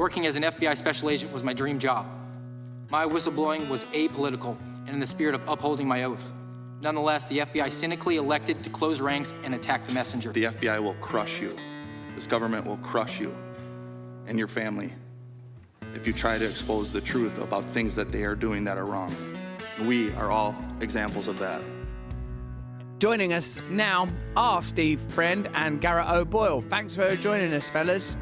Working as an FBI special agent was my dream job. My whistleblowing was apolitical and in the spirit of upholding my oath. Nonetheless, the FBI cynically elected to close ranks and attack the messenger. The FBI will crush you. This government will crush you and your family if you try to expose the truth about things that they are doing that are wrong. We are all examples of that. Joining us now are Steve Friend and Garrett O'Boyle. Thanks for joining us, fellas.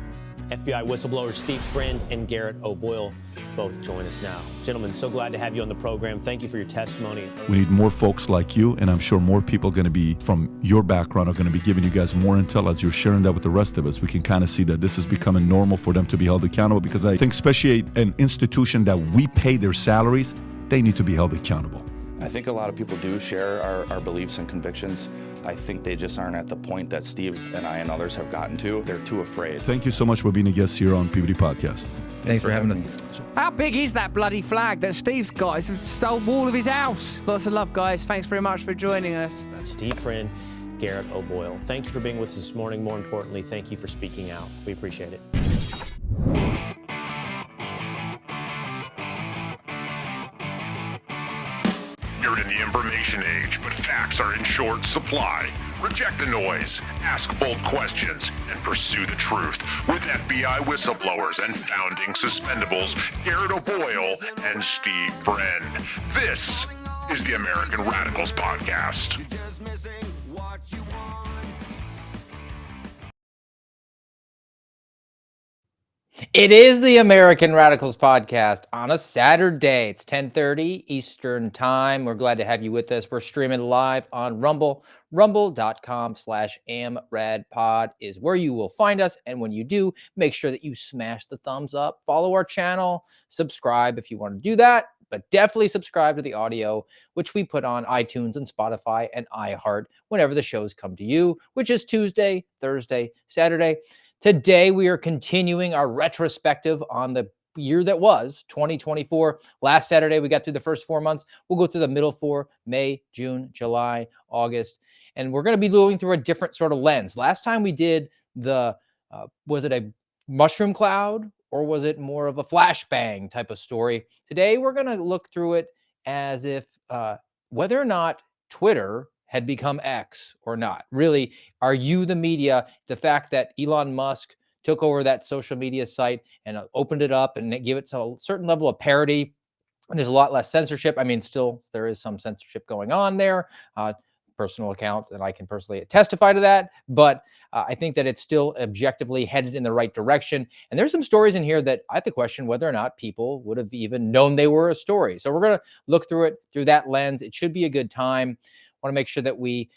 FBI whistleblowers Steve Friend and Garrett O'Boyle both join us now. Gentlemen, so glad to have you on the program. Thank you for your testimony. We need more folks like you, and I'm sure more people going to be from your background are going to be giving you guys more intel as you're sharing that with the rest of us. We can kind of see that this is becoming normal for them to be held accountable, because I think especially an institution that we pay their salaries, they need to be held accountable. I think a lot of people do share our beliefs and convictions. I think they just aren't at the point that Steve and I and others have gotten to. They're too afraid. Thank you so much for being a guest here on PBD Podcast. Thanks for having us. How big is that bloody flag that Steve's got? It's the whole wall of his house. Lots of love, guys. Thanks very much for joining us. That's Steve Friend, Garrett O'Boyle. Thank you for being with us this morning. More importantly, thank you for speaking out. We appreciate it. You're in the information age, but facts are in short supply. Reject the noise, ask bold questions, and pursue the truth with FBI whistleblowers and founding suspendables Garrett O'Boyle and Steve Friend. This is the American Radicals Podcast. It is the American Radicals Podcast on a Saturday. It's 10:30 Eastern Time. We're glad to have you with us. We're streaming live on Rumble. Rumble.com/AmRadPod is where you will find us. And when you do, make sure that you smash the thumbs up, follow our channel, subscribe if you want to do that, but definitely subscribe to the audio, which we put on iTunes and Spotify and iHeart whenever the shows come to you, which is Tuesday, Thursday, Saturday. Today, we are continuing our retrospective on the year that was 2024. Last Saturday, we got through the first 4 months. We'll go through the middle 4, May, June, July, August. And we're going to be going through a different sort of lens. Last time we did was it a mushroom cloud or was it more of a flashbang type of story? Today, we're going to look through it as if whether or not Twitter had become X or not. Really, are you the media? The fact that Elon Musk took over that social media site and opened it up and give it a certain level of parity, and there's a lot less censorship. I mean, still, there is some censorship going on there. Personal account, and I can personally testify to that. But I think that it's still objectively headed in the right direction. And there's some stories in here that I have to question whether or not people would have even known they were a story. So we're going to look through it through that lens. It should be a good time. Want to make sure that we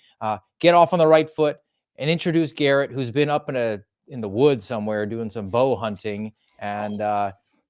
get off on the right foot and introduce Garrett, who's been up in the woods somewhere doing some bow hunting and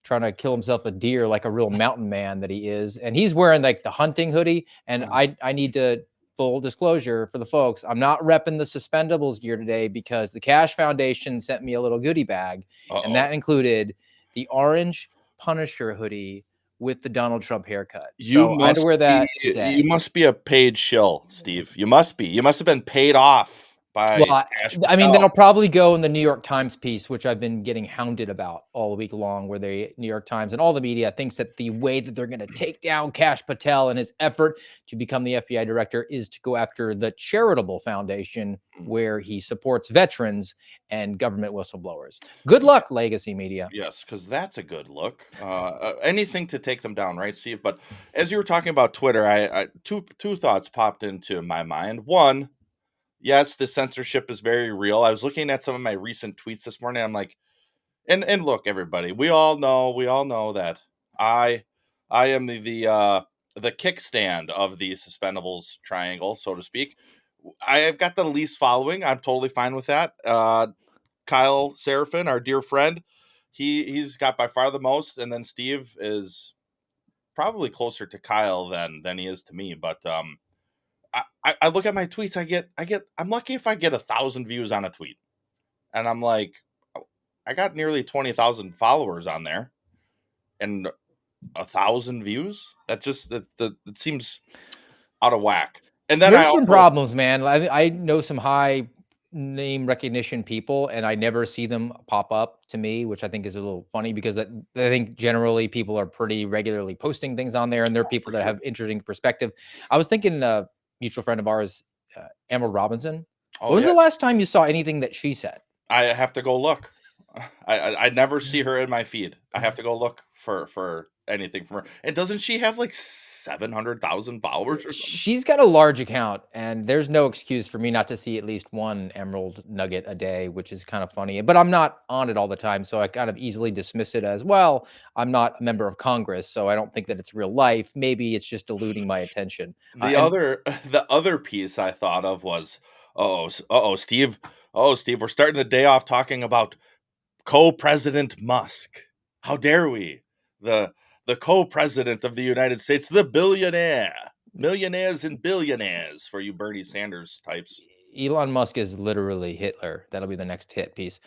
trying to kill himself a deer like a real mountain man that he is. And he's wearing like the hunting hoodie. And I need to, full disclosure for the folks, I'm not repping the Suspendables gear today because the Cash Foundation sent me a little goodie bag. And that included the orange Punisher hoodie with the Donald Trump haircut. So I had to wear that today. You must be a paid shill, Steve. You must be. You must have been paid off by Ash Patel. I mean, that'll probably go in the New York Times piece, which I've been getting hounded about all week long, where the New York Times and all the media thinks that the way that they're going to take down Kash Patel and his effort to become the FBI director is to go after the charitable foundation where he supports veterans and government whistleblowers. Good luck, legacy media. Yes, because that's a good look. Anything to take them down, right, Steve? But as you were talking about Twitter, I two thoughts popped into my mind. One, yes, the censorship is very real. I was looking at some of my recent tweets this morning. I'm like, and look, everybody, we all know that I am the kickstand of the Suspendables triangle, so to speak. I've got the least following. I'm totally fine with that. Kyle Seraphin, our dear friend, he's got by far the most, and then Steve is probably closer to Kyle than he is to me. But I look at my tweets. I'm lucky if I get 1,000 views on a tweet, and I'm like, I got nearly 20,000 followers on there, and 1,000 views. That seems out of whack. And then there's some problems, man. I know some high name recognition people, and I never see them pop up to me, which I think is a little funny because I think generally people are pretty regularly posting things on there, and they're people For that sure. have interesting perspective. I was thinking, mutual friend of ours, Emerald Robinson. Oh When was yeah, the last time you saw anything that she said? I have to go look. I never see her in my feed. I have to go look for anything from her. And doesn't she have like 700,000 followers or something? She's got a large account, and there's no excuse for me not to see at least one emerald nugget a day, which is kind of funny. But I'm not on it all the time, so I kind of easily dismiss it as well. I'm not a member of Congress, so I don't think that it's real life. Maybe it's just eluding my attention. The And other the other piece I thought of was, uh-oh, Steve. Oh, Steve, we're starting the day off talking about co-president Musk. How dare we? The the co-president of the United States, the billionaire. Millionaires and billionaires for you Bernie Sanders types. Elon Musk is literally Hitler. That'll be the next hit piece.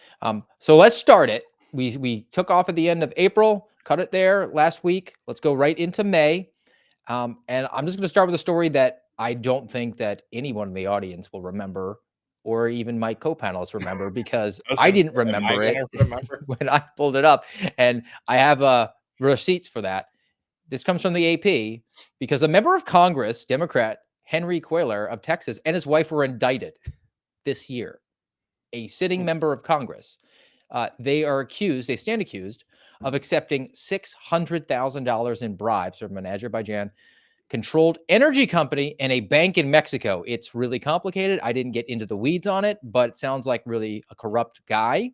So let's start it. We took off at the end of April, cut it there last week. Let's go right into May. And I'm just going to start with a story that I don't think that anyone in the audience will remember, or even my co-panelists remember, because I was I gonna didn't say, am I remember it gonna remember? when I pulled it up, and I have receipts for that. This comes from the AP because a member of Congress, Democrat Henry Cuellar of Texas, and his wife were indicted this year. A sitting member of Congress. They stand accused of accepting $600,000 in bribes from an Azerbaijan controlled energy company and a bank in Mexico. It's really complicated. I didn't get into the weeds on it, but it sounds like really a corrupt guy.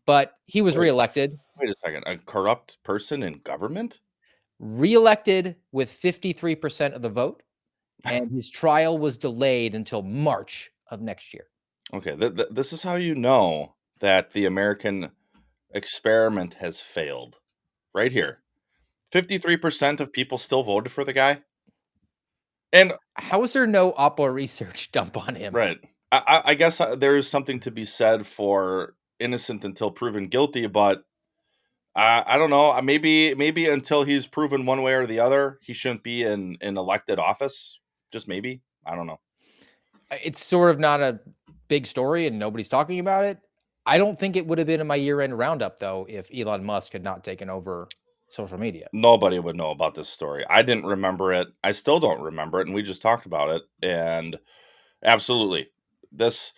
But he was Wait, reelected, wait a second. A corrupt person in government? reelected with 53% of the vote, and his trial was delayed until March of next year. Okay, this is how you know that the American experiment has failed. Right here. 53% of people still voted for the guy. And How is there no Oppo research dump on him? right. I guess there is something to be said for innocent until proven guilty, but I don't know. Maybe until he's proven one way or the other, he shouldn't be in elected office. Just maybe. I don't know. It's sort of not a big story and nobody's talking about it. I don't think it would have been in my year-end roundup, though, if Elon Musk had not taken over social media. Nobody would know about this story. I didn't remember it. I still don't remember it, and we just talked about it. And absolutely, this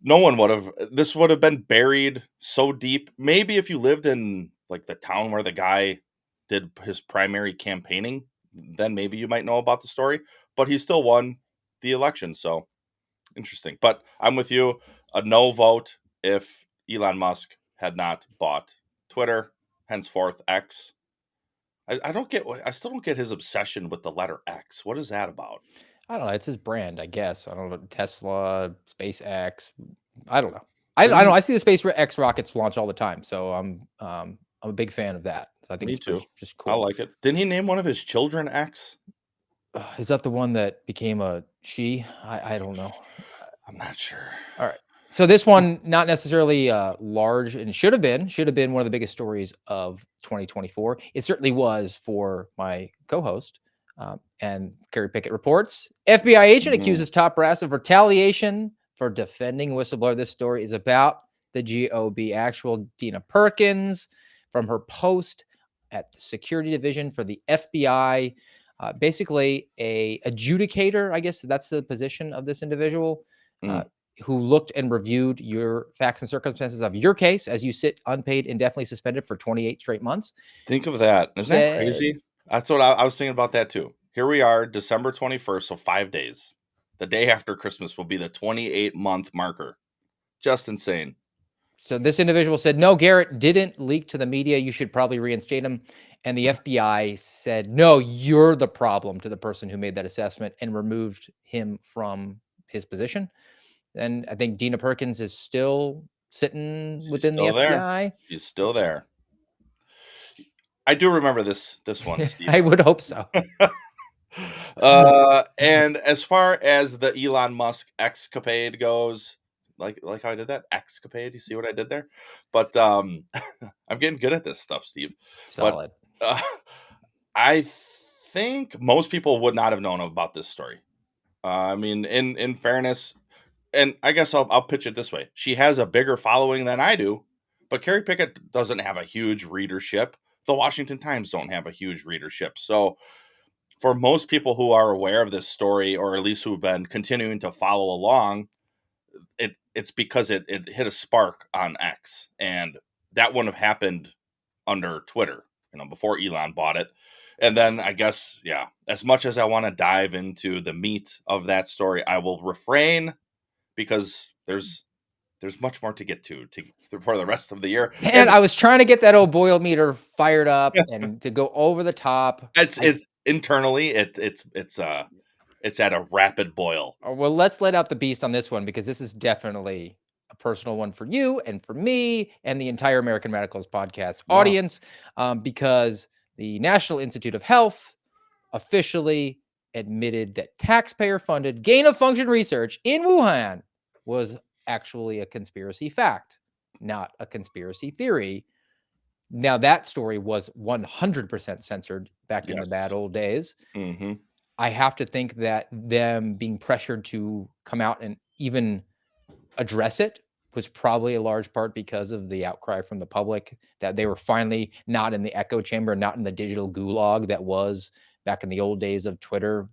no one would have. This would have been buried so deep. Maybe if you lived in like the town where the guy did his primary campaigning, then maybe you might know about the story. But he still won the election, so interesting. But I'm with you. A no vote if Elon Musk had not bought Twitter, henceforth X. I don't get. I still don't get his obsession with the letter X. What is that about? I don't know. It's his brand, I guess. I don't know. Tesla, SpaceX. I don't know. I Didn't don't know. he- I see the SpaceX rockets launch all the time, so I'm a big fan of that. I think Me it's too. just I cool. like it. Didn't he name one of his children X? Is that the one that became a she? I don't know. I'm not sure. All right. So this one, not necessarily large, and should have been one of the biggest stories of 2024. It certainly was for my co-host. And Kerry Pickett reports FBI agent Mhm. accuses top brass of retaliation for defending whistleblower. This story is about the GOB actual Dina Perkins from her post at the security division for the FBI. Basically, a adjudicator. I guess that's the position of this individual. Uh, Mm. who looked and reviewed your facts and circumstances of your case as you sit unpaid, indefinitely suspended for 28 straight months. Think of that. Isn't that Said, crazy? That's what I was thinking about that too. Here we are, December 21st, so 5 days. The day after Christmas will be the 28-month marker. Just insane. so this individual said, no, Garrett didn't leak to the media. You should probably reinstate him. And the FBI said, no, you're the problem, to the person who made that assessment, and removed him from his position. And I think Dina Perkins is still sitting She's within the still there. FBI. She's still there. I do remember this one, Steve. I would hope so. And as far as the Elon Musk escapade goes, like how I did that escapade, you see what I did there? But I'm getting good at this stuff, Steve. Solid. Uh, I think most people would not have known about this story. I mean, in fairness, and I guess I'll pitch it this way. She has a bigger following than I do, but Carrie Pickett doesn't have a huge readership. The Washington Times don't have a huge readership. So for most people who are aware of this story, or at least who've been continuing to follow along, it's because it hit a spark on X, and that wouldn't have happened under Twitter, before Elon bought it. And then I guess, yeah, as much as I want to dive into the meat of that story, I will refrain, because there's much more to get to for the rest of the year. And I was trying to get that O'Boyle meter fired up and to go over the top. It's internally it's at a rapid boil. Well, let's let out the beast on this one, because this is definitely a personal one for you and for me and the entire American Radicals podcast Wow. audience, because the National Institute of Health officially admitted that taxpayer-funded gain-of-function research in Wuhan was actually a conspiracy fact, not a conspiracy theory. Now, that story was 100% censored back in the Yes. bad old days. Mm-hmm. I have to think that them being pressured to come out and even address it was probably a large part because of the outcry from the public, that they were finally not in the echo chamber, not in the digital gulag that was back in the old days of Twitter.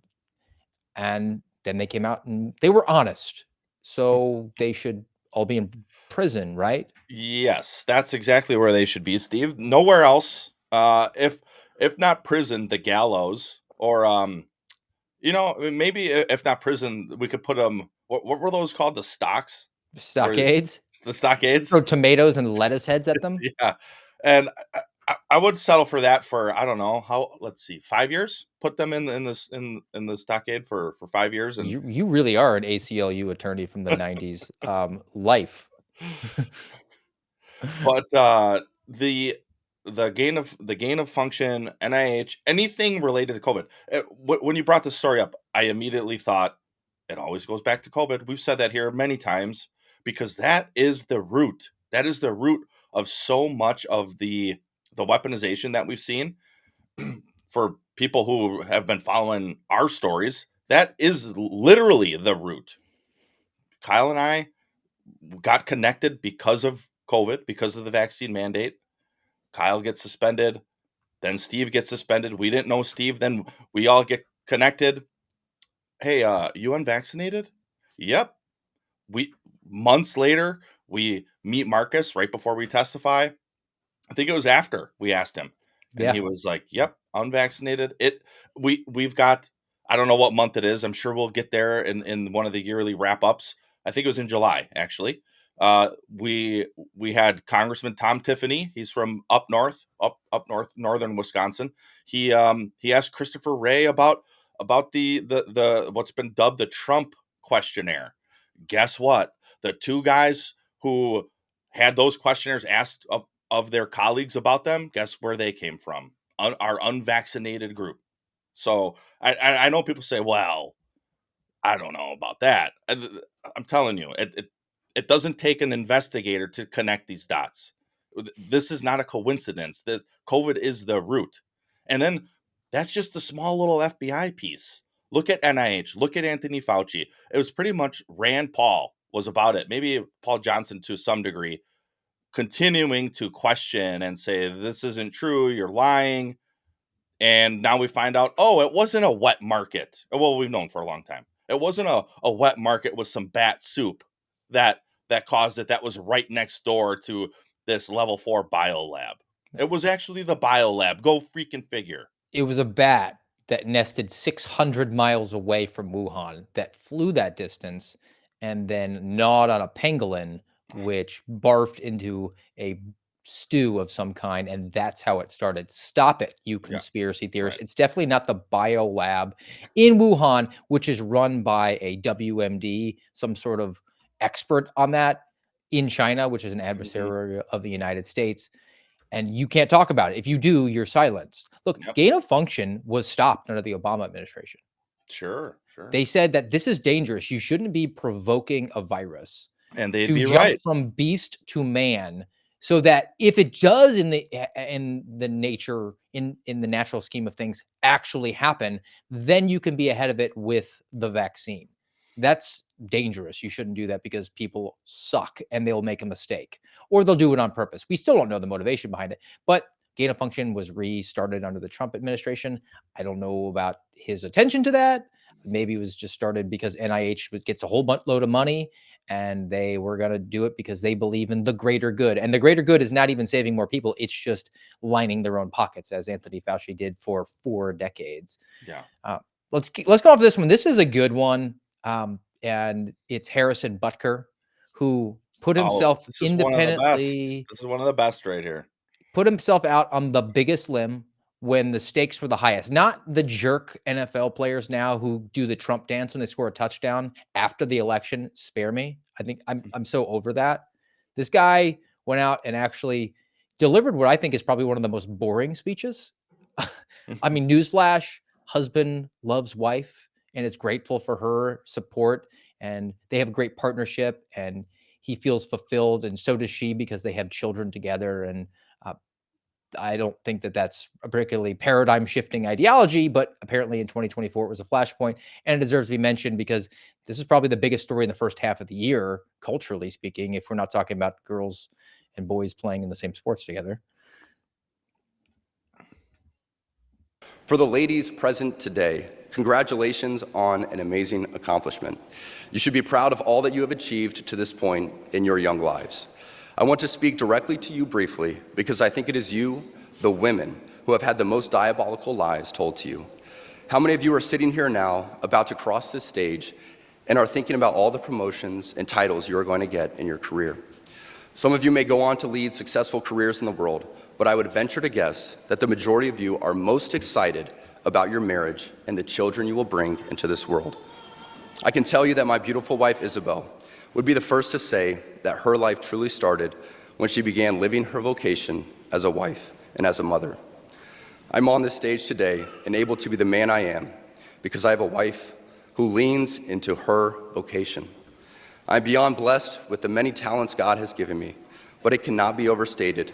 And then they came out and they were honest. So they should all be in prison, right? Yes, that's exactly where they should be, Steve. Nowhere else. If not prison, the gallows, or maybe if not prison, we could put them. What were those called? The stocks, Stockades. the stockades. Throw tomatoes and lettuce heads at them. Yeah, and I would settle for that for, I don't know how. Let's see, 5 years. Put them in this in the stockade for 5 years, and You really are an ACLU attorney from the 90s. Life. but the gain of function, NIH, anything related to COVID. When you brought this story up, I immediately thought it always goes back to COVID. We've said that here many times, because that is the root. That is the root of so much of the weaponization that we've seen. For people who have been following our stories, that is literally the root. Kyle and I got connected because of COVID, because of the vaccine mandate. Kyle gets suspended, then Steve gets suspended. We didn't know Steve, then we all get connected. Hey, you unvaccinated? Yep. We months later, we meet Marcus right before we testify. I think it was after we asked him, and Yeah. he was like, "Yep, unvaccinated." We've got, I don't know what month it is. I'm sure we'll get there in one of the yearly wrap ups. I think it was in July, actually. We had Congressman Tom Tiffany. He's from up north, northern Wisconsin. He asked Christopher Wray about the what's been dubbed the Trump questionnaire. Guess what? The two guys who had those questionnaires asked of their colleagues about them, guess where they came from? Our unvaccinated group. So I know people say, well, I don't know about that. I'm telling you, it doesn't take an investigator to connect these dots. This is not a coincidence. This COVID is the root. And then that's just a small little FBI piece. Look at NIH, look at Anthony Fauci. It was pretty much Rand Paul was about it. Maybe Paul Johnson to some degree, continuing to question and say, this isn't true, you're lying. And now we find out, oh, it wasn't a wet market. Well, we've known for a long time. It wasn't a wet market with some bat soup that caused it. That was right next door to this level 4 bio lab. It was actually the bio lab. Go freaking figure. It was a bat that nested 600 miles away from Wuhan that flew that distance and then gnawed on a pangolin, which barfed into a stew of some kind, and that's how it started. Stop it, you conspiracy theorists. right. It's definitely not the bio lab in Wuhan, which is run by a WMD, some sort of expert on that in China, which is an adversary of the United States. And you can't talk about it. If you do, you're silenced. Look, Yep. gain of function was stopped under the Obama administration. Sure. They said that this is dangerous. You shouldn't be provoking a virus And they'd to be jump right. from beast to man, so that if it does in the nature, in the natural scheme of things actually happen, then you can be ahead of it with the vaccine. That's dangerous. You shouldn't do that because people suck and they'll make a mistake or they'll do it on purpose. We still don't know the motivation behind it, but gain of function was restarted under the Trump administration. I don't know about his attention to that. Maybe it was just started because NIH gets a whole load of money and they were going to do it because they believe in the greater good. And the greater good is not even saving more people. It's just lining their own pockets, as Anthony Fauci did for 4 decades. Yeah. Let's go off this one. This is a good one. And it's Harrison Butker, who put himself This is one of the best. independently, This is one of the best right here. put himself out on the biggest limb when the stakes were the highest. Not the jerk NFL players now who do the Trump dance when they score a touchdown after the election. Spare me. I think I'm so over that. This guy went out and actually delivered what I think is probably one of the most boring speeches. I mean, newsflash, husband loves wife and is grateful for her support, and they have a great partnership, and he feels fulfilled, and so does she because they have children together. And I don't think that that's a particularly paradigm shifting ideology, but apparently in 2024 it was a flashpoint, and it deserves to be mentioned because this is probably the biggest story in the first half of the year, culturally speaking, if we're not talking about girls and boys playing in the same sports together. For the ladies present today, congratulations on an amazing accomplishment. You should be proud of all that you have achieved to this point in your young lives. I want to speak directly to you briefly because I think it is you, the women, who have had the most diabolical lies told to you. How many of you are sitting here now, about to cross this stage, and are thinking about all the promotions and titles you are going to get in your career? Some of you may go on to lead successful careers in the world, but I would venture to guess that the majority of you are most excited about your marriage and the children you will bring into this world. I can tell you that my beautiful wife, Isabel, would be the first to say that her life truly started when she began living her vocation as a wife and as a mother. I'm on this stage today and able to be the man I am because I have a wife who leans into her vocation. I'm beyond blessed with the many talents God has given me, but it cannot be overstated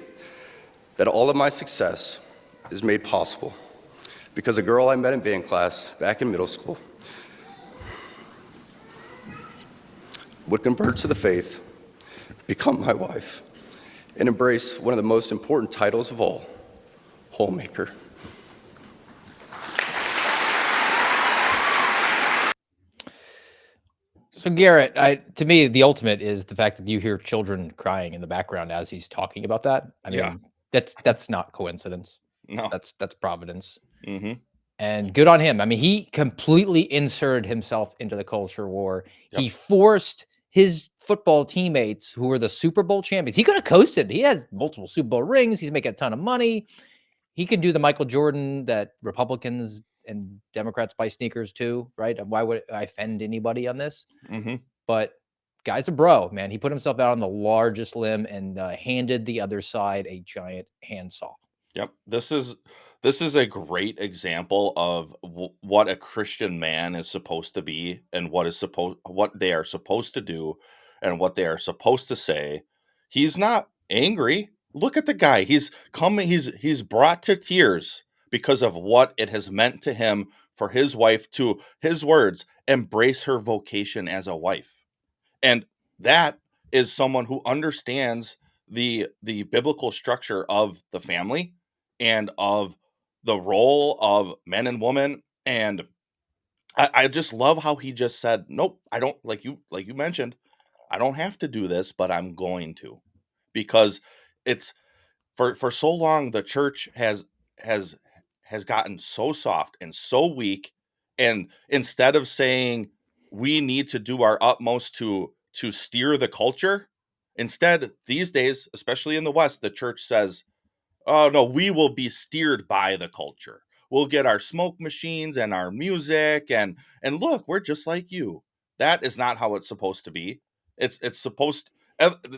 that all of my success is made possible because a girl I met in band class back in middle school would convert to the faith, become my wife, and embrace one of the most important titles of all, homemaker. So Garrett, to me, the ultimate is the fact that you hear children crying in the background as he's talking about that. I mean, Yeah. that's not coincidence. No. That's providence. Mm-hmm. And good on him. I mean, he completely inserted himself into the culture war. Yep. He forced his football teammates who were the Super Bowl champions. He could have coasted. He has multiple Super Bowl rings. He's making a ton of money. He can do the Michael Jordan that Republicans and Democrats buy sneakers too, right? Why would I offend anybody on this? Mm-hmm. But guy's a bro, man. He put himself out on the largest limb and handed the other side a giant handsaw. Yep. This is a great example of what a Christian man is supposed to be and what they are supposed to do and what they are supposed to say. He's not angry. Look at the guy. He's brought to tears because of what it has meant to him for his wife to, his words, embrace her vocation as a wife. And that is someone who understands the biblical structure of the family and of the role of men and women. And I just love how he just said, nope, I don't, like you mentioned, I don't have to do this, but I'm going to, because it's for so long, the church has gotten so soft and so weak. And instead of saying we need to do our utmost to steer the culture, instead these days, especially in the West, the church says, oh no, we will be steered by the culture. We'll get our smoke machines and our music and look, we're just like you. That is not how it's supposed to be. It's supposed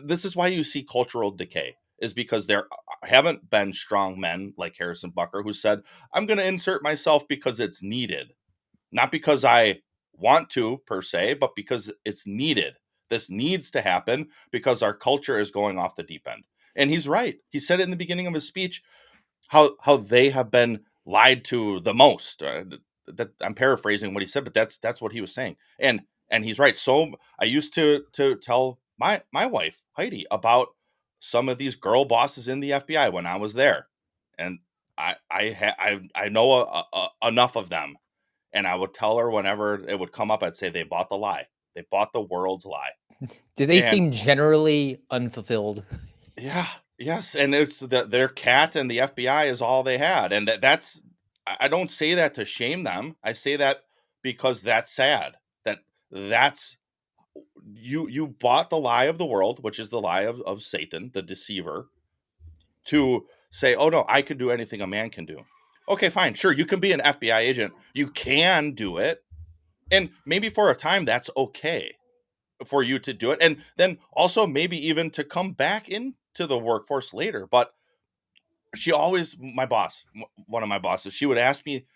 this is why you see cultural decay, is because there haven't been strong men like Harrison Butker who said, I'm going to insert myself because it's needed. Not because I want to per se, but because it's needed. This needs to happen because our culture is going off the deep end. And he's right. He said it in the beginning of his speech, how they have been lied to the most. That I'm paraphrasing what he said, but that's what he was saying. And And he's right. So I used to tell my wife Heidi about some of these girl bosses in the FBI when I was there, and I know enough of them, and I would tell her whenever it would come up, I'd say they bought the lie. They bought the world's lie. Do they And seem generally unfulfilled? yeah, yes, and it's their cat and the FBI is all they had, and that's I don't say that to shame them. I say that because that's sad. That's you bought the lie of the world, which is the lie of Satan, the deceiver, to say, oh no, I can do anything a man can do. Okay, fine, sure, you can be an FBI agent, you can do it, and maybe for a time that's okay for you to do it, and then also maybe even to come back into the workforce later. But she always, my boss, one of my bosses, she would ask me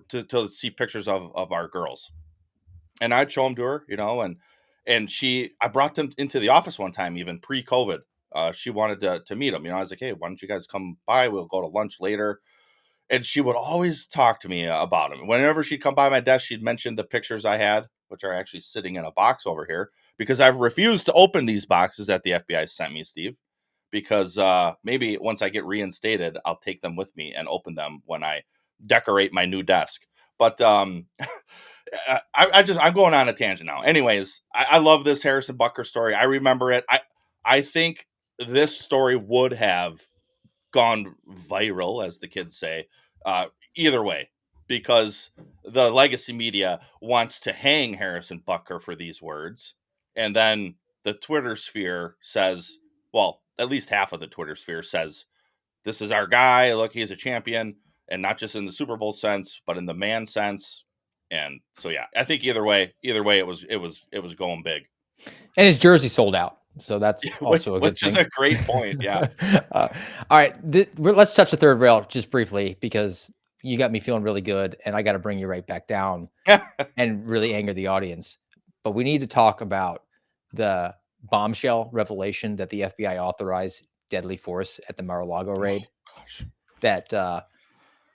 to see pictures of our girls, and I'd show them to her, and I brought them into the office one time, even pre-COVID. She wanted to meet them. I was like, hey, why don't you guys come by? We'll go to lunch later. And she would always talk to me about them. Whenever she'd come by my desk, she'd mention the pictures I had, which are actually sitting in a box over here, because I've refused to open these boxes that the FBI sent me, Steve, because maybe once I get reinstated, I'll take them with me and open them when I decorate my new desk. But I'm going on a tangent now. Anyways, I love this Harrison Butker story. I remember it. I think this story would have gone viral, as the kids say, either way, because the legacy media wants to hang Harrison Butker for these words. And then the Twitter sphere says, well, at least half of the Twitter sphere says, this is our guy. Look, he's a champion. And not just in the Super Bowl sense, but in the man sense. And so, yeah, I think either way, it was going big. And his jersey sold out. So that's also a good which thing. is a great point. Yeah. All right. Let's touch the third rail just briefly, because you got me feeling really good and I got to bring you right back down and really anger the audience. But we need to talk about the bombshell revelation that the FBI authorized deadly force at the Mar-a-Lago raid. Oh, gosh. That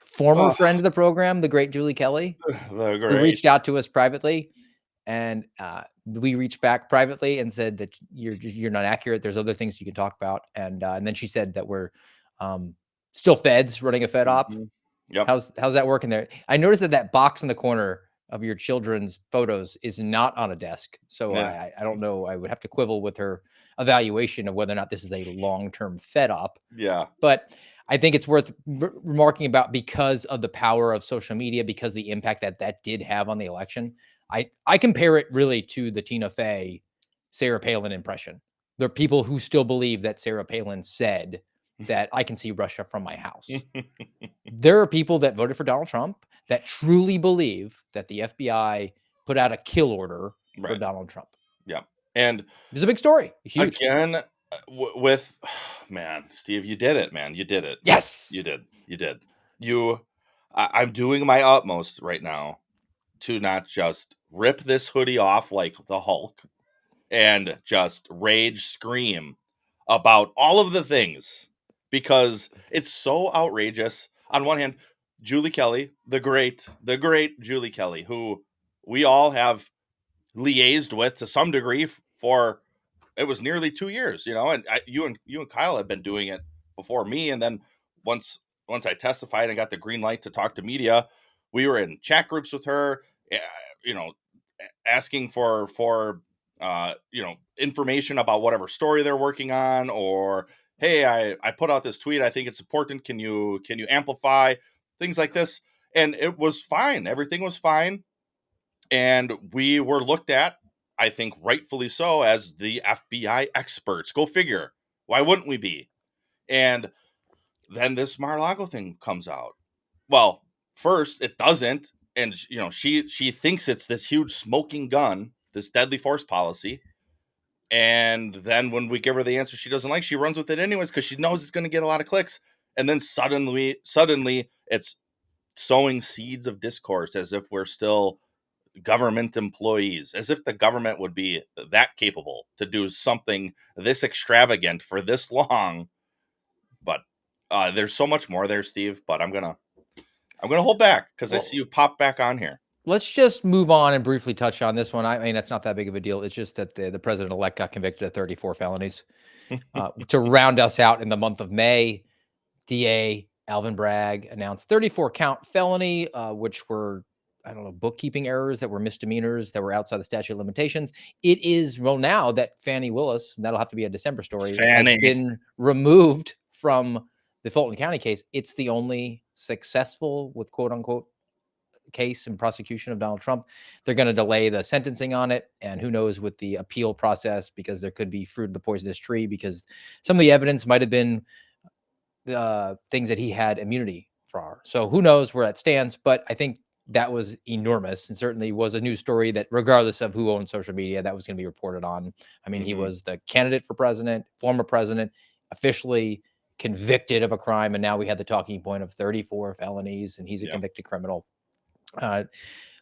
former friend of the program, the great Julie Kelly, who reached out to us privately, and we reached back privately and said that you're not accurate. There's other things you can talk about, and then she said that we're still feds running a Fed op. Mm-hmm. Yep. How's that working there? I noticed that box in the corner of your children's photos is not on a desk, so yeah. I don't know. I would have to quibble with her evaluation of whether or not this is a long-term Fed op. Yeah, but I think it's worth remarking about because of the power of social media, because the impact that did have on the election. I compare it really to the Tina Fey, Sarah Palin impression. There are people who still believe that Sarah Palin said that I can see Russia from my house. There are people that voted for Donald Trump that truly believe that the FBI put out a kill order for Donald Trump. Yeah. And it's a big story. Huge. Again, with man, Steve, you did it, man. You did it. Yes, you did. You did. I'm doing my utmost right now to not just rip this hoodie off like the Hulk and just rage scream about all of the things, because it's so outrageous. On one hand, Julie Kelly, the great Julie Kelly, who we all have liaised with to some degree for, it was nearly 2 years, and you and Kyle have been doing it before me. And then once I testified and got the green light to talk to media, we were in chat groups with her, asking for information about whatever story they're working on, or, hey, I put out this tweet, I think it's important. Can you amplify things like this? And it was fine. Everything was fine. And we were looked at, I think rightfully so, as the FBI experts. Go figure. Why wouldn't we be? And then this Mar-a-Lago thing comes out. Well, first it doesn't. And, she thinks it's this huge smoking gun, this deadly force policy. And then when we give her the answer she doesn't like, she runs with it anyways, because she knows it's going to get a lot of clicks. And then suddenly it's sowing seeds of discourse as if we're still government employees, as if the government would be that capable to do something this extravagant for this long. But there's so much more there, Steve, but I'm gonna hold back because I see you pop back on here. let's just move on and briefly touch on this one. I mean, it's not that big of a deal. It's just that the president-elect got convicted of 34 felonies. To round us out in the month of May, DA Alvin Bragg announced 34 count felony, which were, I don't know, bookkeeping errors that were misdemeanors that were outside the statute of limitations. It is, well, now that Fannie Willis, that'll have to be a December story, Fannie. has been removed from the Fulton County case. It's the only successful, with quote unquote, case and prosecution of Donald Trump. They're going to delay the sentencing on it. And who knows with the appeal process, because there could be fruit of the poisonous tree, because some of the evidence might have been things that he had immunity for. So who knows where that stands, but I think that was enormous and certainly was a news story that regardless of who owns social media, that was going to be reported on. I mean, he was the candidate for president, former president, officially convicted of a crime. And now we had the talking point of 34 felonies and he's a convicted criminal.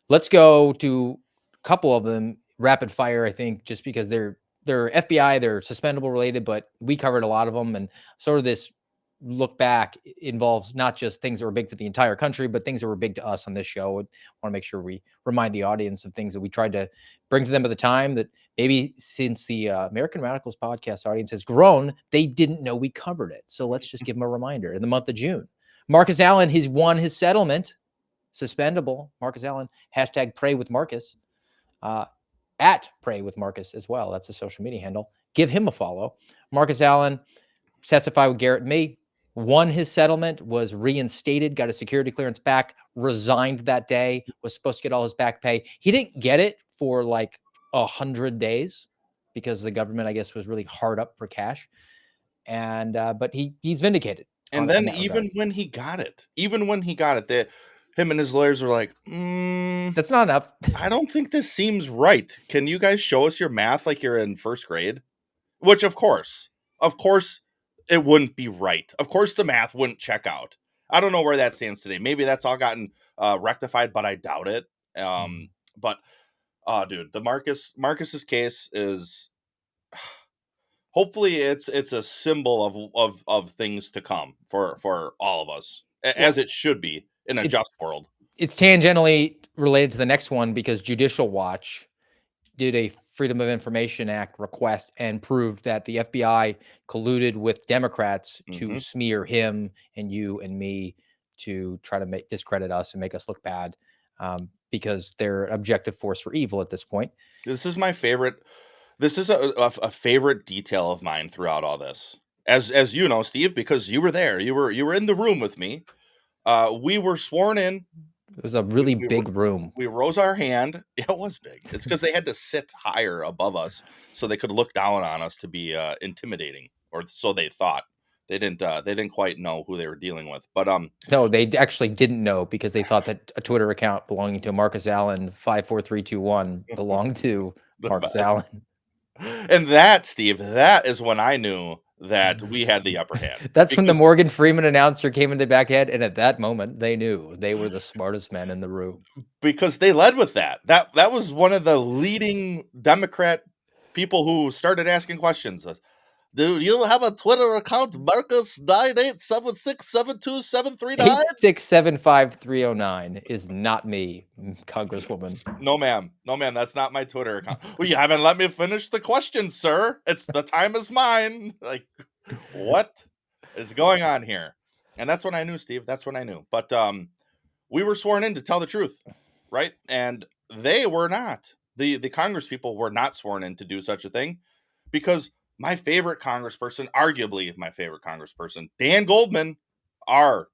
Let's go to a couple of them rapid fire, I think, just because they're FBI, they're suspendable related, but we covered a lot of them. And sort of this look back involves not just things that were big for the entire country, but things that were big to us on this show. I want to make sure we remind the audience of things that we tried to bring to them at the time that maybe since the American Radicals podcast audience has grown, they didn't know we covered it. So let's just give them a reminder. In the month of June, Marcus Allen, he's won his settlement. Suspendable. Marcus Allen, hashtag pray with Marcus, at pray with Marcus as well. That's a social media handle. Give him a follow. Marcus Allen testified with Garrett and me, won his settlement, was reinstated, got a security clearance back, resigned that day, was supposed to get all his back pay. He didn't get it for like 100 days because the government, I guess, was really hard up for cash. And, but he's vindicated. And then even when he got it, him and his lawyers were like, that's not enough. I don't think this seems right. Can you guys show us your math like you're in first grade? Which, of course, it wouldn't be right. Of course, the math wouldn't check out. I don't know where that stands today. Maybe that's all gotten rectified, but I doubt it. But, dude, the Marcus's case is... Hopefully it's a symbol of things to come for all of us, as it should be in a just world. It's tangentially related to the next one because Judicial Watch did a Freedom of Information Act request and proved that the FBI colluded with Democrats to smear him and you and me to try to discredit us and make us look bad because they're an objective force for evil at this point. This is my favorite. This is a favorite detail of mine throughout all this. As you know, Steve, because you were there. You were in the room with me. We were sworn in. It was a really big room. We rose our hand. It was big. It's because they had to sit higher above us so they could look down on us to be intimidating, or so they thought. They didn't quite know who they were dealing with. But no, they actually didn't know because they thought that a Twitter account belonging to Marcus Allen 54321 belonged to Marcus Allen. And that, Steve, that is when I knew that we had the upper hand. That's when the Morgan Freeman announcer came into back head, and at that moment, they knew they were the smartest men in the room. Because they led with that. That was one of the leading Democrat people who started asking questions. Do you have a Twitter account, Marcus 987672739? 8675309 is not me, Congresswoman. No, ma'am. No, ma'am. That's not my Twitter account. Well, you haven't let me finish the question, sir. The time is mine. Like, what is going on here? And that's when I knew, Steve. That's when I knew. But we were sworn in to tell the truth, right? And they were not. The Congress people were not sworn in to do such a thing because my favorite congressperson, arguably my favorite congressperson, Dan Goldman, our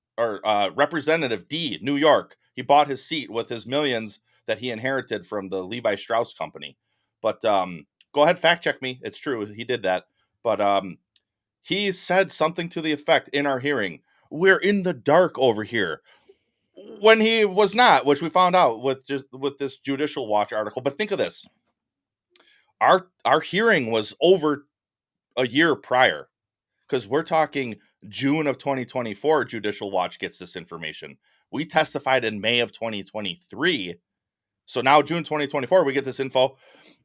Representative D, New York, he bought his seat with his millions that he inherited from the Levi Strauss company. But go ahead, fact check me. It's true. He did that. But he said something to the effect in our hearing, we're in the dark over here, when he was not, which we found out with this Judicial Watch article. But think of this. Our hearing was over a year prior, because we're talking June of 2024. Judicial Watch gets this information. We testified in May of 2023. So now June 2024, we get this info.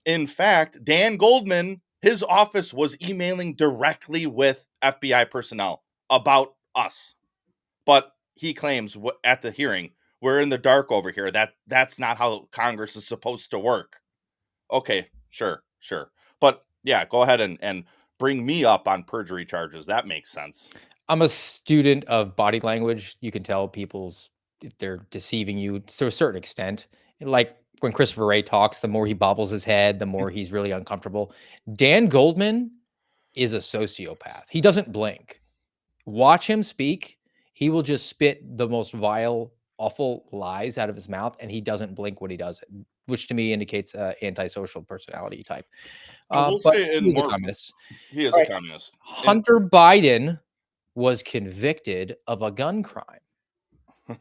In fact, Dan Goldman, his office was emailing directly with FBI personnel about us. But he claims at the hearing, we're in the dark over here. That's not how Congress is supposed to work. Okay, sure. But yeah, go ahead and bring me up on perjury charges. That makes sense. I'm a student of body language. You can tell if they're deceiving you to a certain extent. Like when Christopher Wray talks, the more he bobbles his head, the more he's really uncomfortable. Dan Goldman is a sociopath. He doesn't blink. Watch him speak. He will just spit the most vile, awful lies out of his mouth, and he doesn't blink when he does it, which to me indicates antisocial personality type. I will But say in he's a more communist. he is All a right. communist. Hunter Biden was convicted of a gun crime.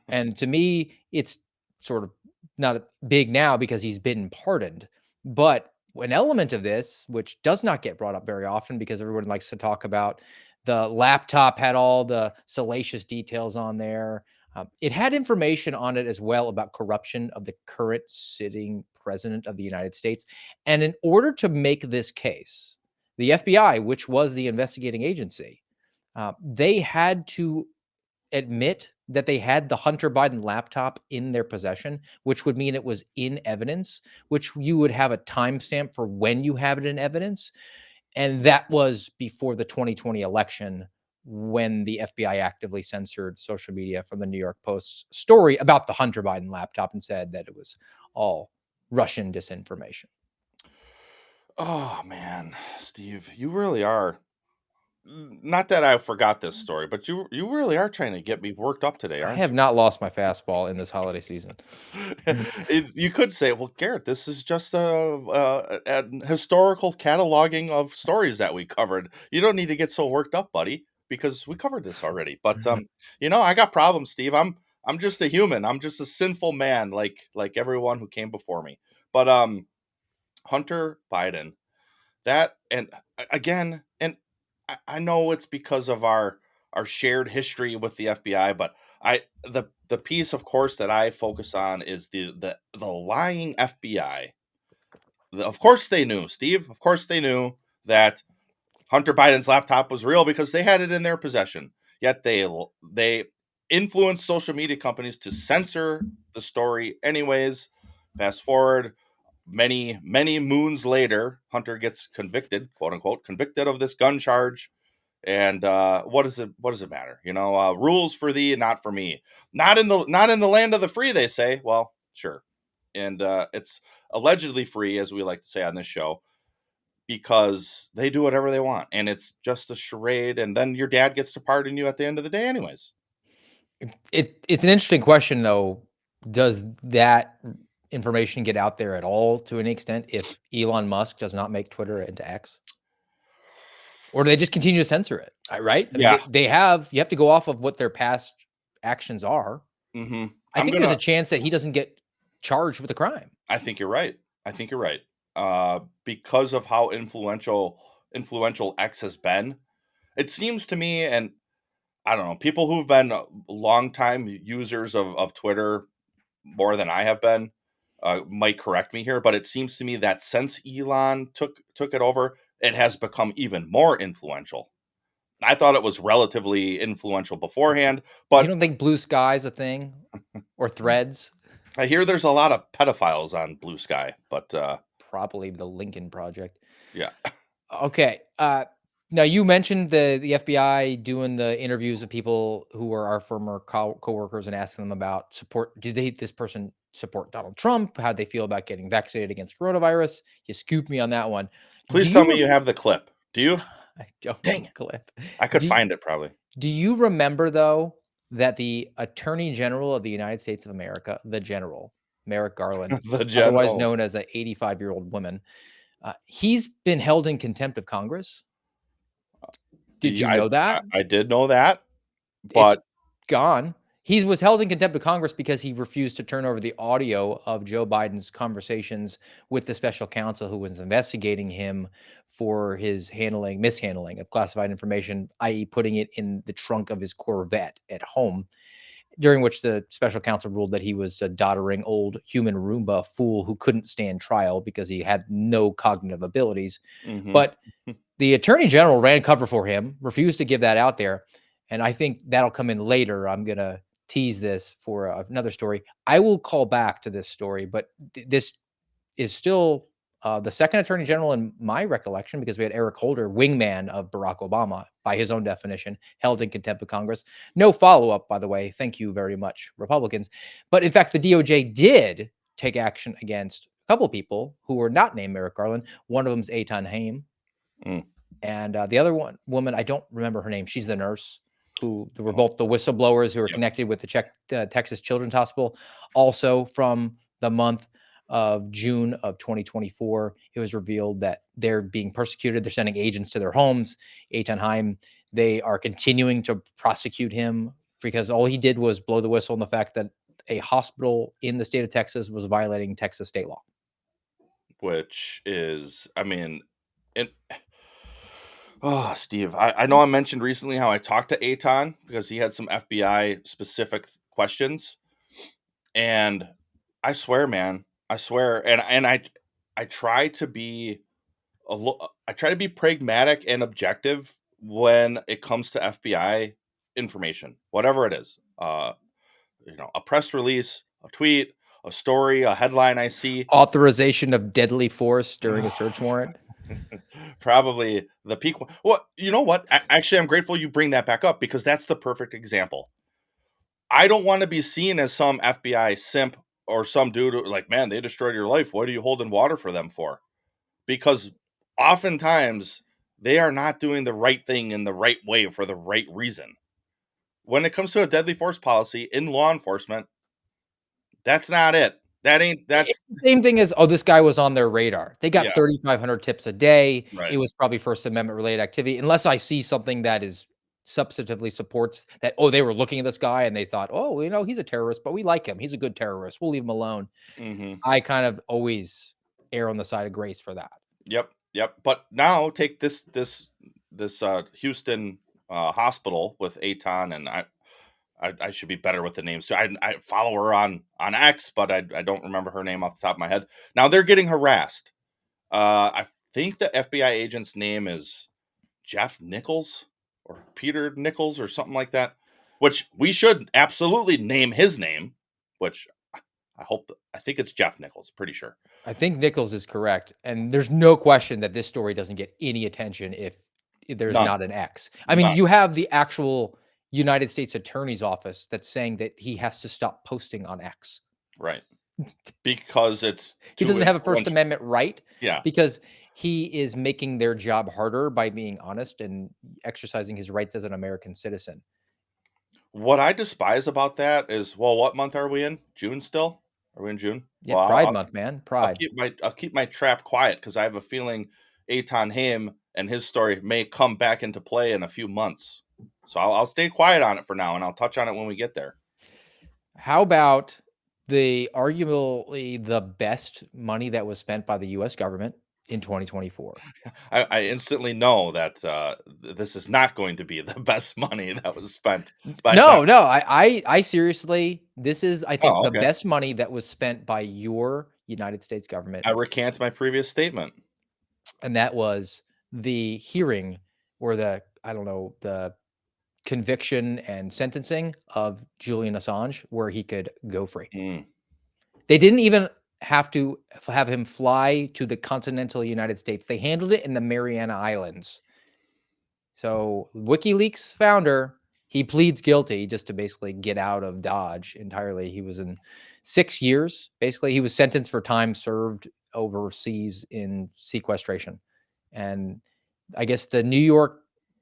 And to me, it's sort of not big now because he's been pardoned. But an element of this, which does not get brought up very often because everyone likes to talk about the laptop had all the salacious details on there. It had information on it as well about corruption of the current sitting president of the United States. And in order to make this case, the FBI, which was the investigating agency, they had to admit that they had the Hunter Biden laptop in their possession, which would mean it was in evidence, which you would have a timestamp for when you have it in evidence. And that was before the 2020 election when the FBI actively censored social media from the New York Post's story about the Hunter Biden laptop and said that it was all Russian disinformation. Oh man, Steve, you really are. Not that I forgot this story, but you really are trying to get me worked up today, I aren't have you? not lost my fastball in this holiday season. You could say, well, Garrett, this is just a historical cataloging of stories that we covered. You don't need to get so worked up, buddy, because we covered this already. But I got problems, Steve. I'm just a human. I'm just a sinful man, like everyone who came before me. But Hunter Biden, that and again, and I know it's because of our shared history with the FBI, but the piece, of course, that I focus on is the lying FBI. Of course they knew, Steve. Of course they knew that Hunter Biden's laptop was real because they had it in their possession. Yet they influenced social media companies to censor the story anyways. Fast forward many moons later, Hunter gets convicted, quote unquote, convicted of this gun charge. And what does it matter? Rules for thee, not for me. Not in the land of the free, they say. Well, sure. And it's allegedly free, as we like to say on this show, because they do whatever they want, and it's just a charade. And then your dad gets to pardon you at the end of the day, anyways. It's an interesting question, though. Does that information get out there at all to an extent if Elon Musk does not make Twitter into X? Or do they just continue to censor it? Right? I mean, Yeah. they have, you have to go off of what their past actions are. Mm-hmm. I think there's a chance that he doesn't get charged with a crime. I think you're right. Because of how influential X has been, it seems to me, and I don't know, people who've been longtime users of Twitter more than I have been might correct me here, but it seems to me that since Elon took it over, it has become even more influential. I thought it was relatively influential beforehand, You but don't think Blue Sky's a thing or Threads? I hear there's a lot of pedophiles on Blue Sky, but Probably the Lincoln Project. yeah. Okay. Now you mentioned the FBI doing the interviews of people who were our former coworkers and asking them about support. Do this person support Donald Trump? How do they feel about getting vaccinated against coronavirus? You scooped me on that one. Please tell me you have the clip. Do you? I don't Dang it. clip. I could find it probably. Do you remember though that the Attorney General of the United States of America, the General Merrick Garland, The otherwise general. known as a 85-year-old woman, he's been held in contempt of Congress? Did you know that? I did know that, It's but gone. He was held in contempt of Congress because he refused to turn over the audio of Joe Biden's conversations with the special counsel who was investigating him for his mishandling of classified information, i.e., putting it in the trunk of his Corvette at home, during which the special counsel ruled that he was a doddering old human Roomba fool who couldn't stand trial because he had no cognitive abilities. mhm. But the attorney general ran cover for him, refused to give that out there. And I think that'll come in later. I'm going to tease this for another story. I will call back to this story, but this is still the second attorney general in my recollection, because we had Eric Holder, wingman of Barack Obama, by his own definition, held in contempt of Congress. No follow up, by the way. Thank you very much, Republicans. But in fact, the DOJ did take action against a couple of people who were not named Merrick Garland. One of them is Eitan Haim. Mm. And the other woman, I don't remember her name. She's the nurse who were both the whistleblowers who were connected with the Texas Children's Hospital. Also from the month of June of 2024, it was revealed that they're being persecuted. They're sending agents to their homes. Eitan Haim, they are continuing to prosecute him because all he did was blow the whistle on the fact that a hospital in the state of Texas was violating Texas state law. Which is, I mean, oh, Steve, I know I mentioned recently how I talked to Eitan because he had some FBI specific questions. And I swear, man, I swear. And I try to be I try to be pragmatic and objective when it comes to FBI information, whatever it is. A press release, a tweet, a story, a headline I see. Authorization of deadly force during a search warrant. Probably the peak. Well, you know what? Actually, I'm grateful you bring that back up because that's the perfect example. I don't want to be seen as some FBI simp or some dude like, man, they destroyed your life. What are you holding water for them for? Because oftentimes they are not doing the right thing in the right way for the right reason. When it comes to a deadly force policy in law enforcement, that's not it. That's the same thing as, this guy was on their radar. They got 3,500 tips a day. Right. It was probably First Amendment related activity. Unless I see something that is substantively supports that, they were looking at this guy and they thought, he's a terrorist, but we like him. He's a good terrorist. We'll leave him alone. Mm-hmm. I kind of always err on the side of grace for that. Yep. But now take this Houston hospital with Eitan, and I should be better with the names. So I follow her on X, but I don't remember her name off the top of my head. Now they're getting harassed. I think the FBI agent's name is Jeff Nichols or Peter Nichols or something like that, which we should absolutely name his name, which I think it's Jeff Nichols, pretty sure. I think Nichols is correct. And there's no question that this story doesn't get any attention if there's not an X. I mean, you have the actual United States Attorney's Office that's saying that he has to stop posting on X. Right. Because he doesn't have a First Amendment right. Yeah. Because he is making their job harder by being honest and exercising his rights as an American citizen. What I despise about that is, what month are we in? June still? Are we in June? Yeah, Pride Month, man. Pride. I'll keep my trap quiet because I have a feeling Eitan Haim and his story may come back into play in a few months. So I'll stay quiet on it for now, and I'll touch on it when we get there. How about the arguably the best money that was spent by the U.S. government in 2024? I instantly know that this is not going to be the best money that was spent. No. I seriously, this is, I think, the best money that was spent by your United States government. I recant my previous statement. And that was the hearing or the conviction and sentencing of Julian Assange, where he could go free. They didn't even have to have him fly to the continental United States. They handled it in the Mariana Islands. So WikiLeaks founder, he pleads guilty just to basically get out of Dodge entirely. He was in 6 years. Basically, he was sentenced for time served overseas in sequestration. And I guess the New York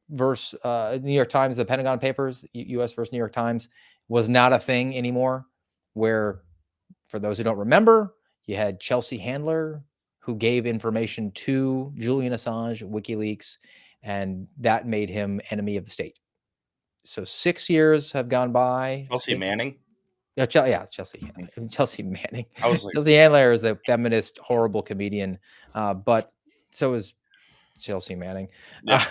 Times, the Pentagon Papers, U.S. versus New York Times, was not a thing anymore. Where, for those who don't remember, you had Chelsea Handler, who gave information to Julian Assange, WikiLeaks, and that made him enemy of the state. So 6 years have gone by. Chelsea Manning? Chelsea Handler. Chelsea Manning. I was like, Chelsea Handler is a feminist, horrible comedian, but so is Chelsea Manning. Yeah.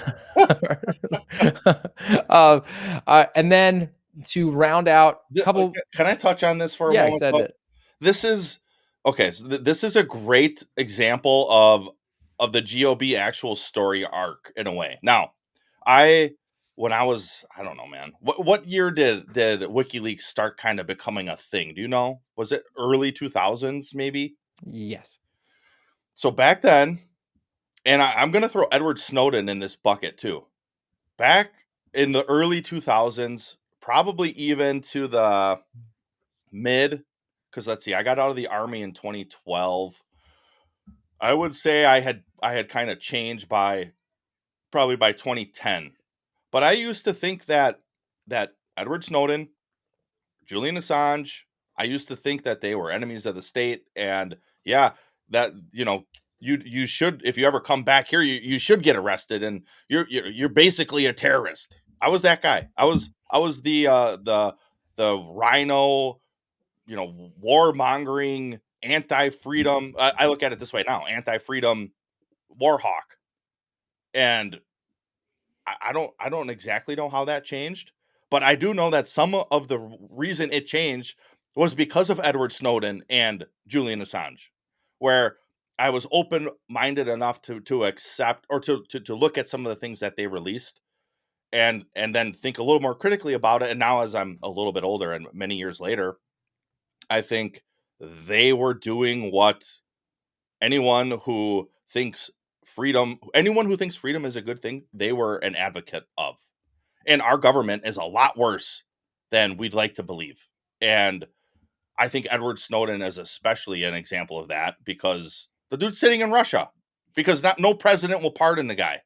And then to round out a couple. Can I touch on this for a moment? I said it. This is okay. So this is a great example of the GOP actual story arc in a way. Now, I when I was, I don't know, man. What year did WikiLeaks start kind of becoming a thing? Do you know? Was it early 2000s maybe? Yes. So back then, and I'm going to throw Edward Snowden in this bucket too. Back in the early 2000s, probably even to the mid, because let's see, I got out of the Army in 2012. I would say I had kind of changed by probably by 2010. But I used to think that Edward Snowden, Julian Assange, I used to think that they were enemies of the state, and yeah, that you should, if you ever come back here, you should get arrested, and you're basically a terrorist. I was that guy. I was the rhino, warmongering, anti-freedom. I look at it this way now: anti-freedom war hawk, and I don't exactly know how that changed, but I do know that some of the reason it changed was because of Edward Snowden and Julian Assange, where I was open-minded enough to accept, or to look at some of the things that they released, and then think a little more critically about it. And now, as I'm a little bit older and many years later, I think they were doing what anyone who thinks freedom is a good thing, they were an advocate of. And our government is a lot worse than we'd like to believe. And I think Edward Snowden is especially an example of that, because the dude's sitting in Russia, because no president will pardon the guy.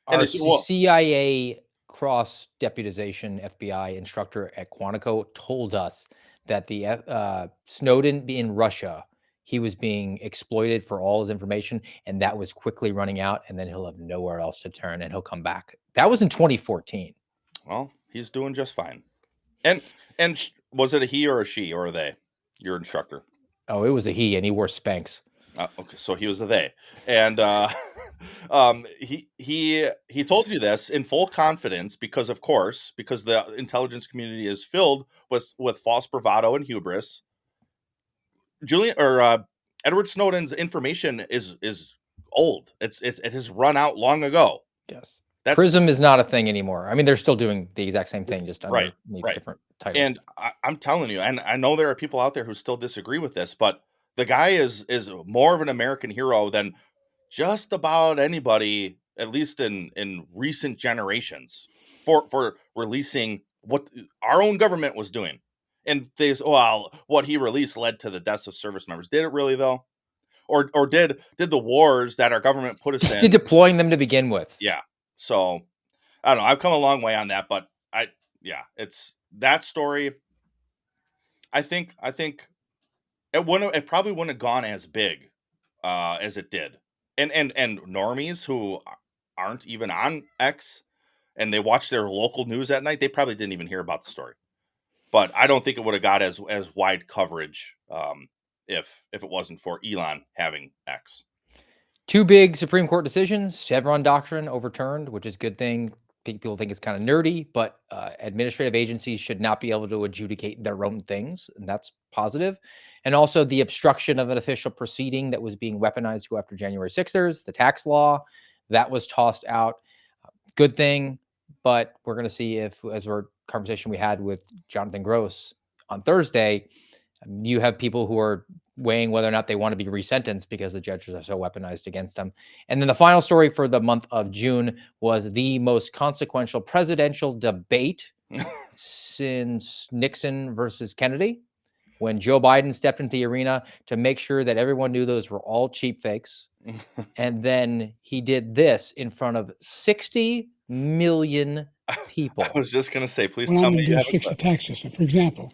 And Our CIA cross deputization FBI instructor at Quantico told us that the Snowden in Russia, he was being exploited for all his information, and that was quickly running out, and then he'll have nowhere else to turn, and he'll come back. That was in 2014. Well, he's doing just fine. And was it a he or a she or a they, your instructor? Oh, it was a he, and he wore Spanx. Okay, so he was a they, and he told you this in full confidence because the intelligence community is filled with false bravado and hubris. Edward Snowden's information is old. It has run out long ago. Yes. PRISM is not a thing anymore. I mean, they're still doing the exact same thing, just underneath different titles. And I'm telling you, and I know there are people out there who still disagree with this, but the guy is more of an American hero than just about anybody, at least in recent generations, for releasing what our own government was doing. And they say, well, what he released led to the deaths of service members. Did it really, though? Or did the wars that our government put us in, to deploying them to begin with? Yeah. So I don't know. I've come a long way on that, but it's that story. I think it probably wouldn't have gone as big as it did. And normies who aren't even on X and they watch their local news at night, they probably didn't even hear about the story. But I don't think it would have got as wide coverage if it wasn't for Elon having X. Two big Supreme Court decisions: Chevron doctrine overturned, which is a good thing. People think it's kind of nerdy, but administrative agencies should not be able to adjudicate their own things, and that's positive. And also the obstruction of an official proceeding that was being weaponized to go after January 6ers, the tax law, that was tossed out. Good thing, but we're going to see if, as our conversation we had with Jonathan Gross on Thursday, you have people who are weighing whether or not they want to be resentenced because the judges are so weaponized against them. And then the final story for the month of June was the most consequential presidential debate since Nixon versus Kennedy, when Joe Biden stepped into the arena to make sure that everyone knew those were all cheap fakes. And then he did this in front of 60 million people. I was just going to say, please tell me. You fix the tax system. For example,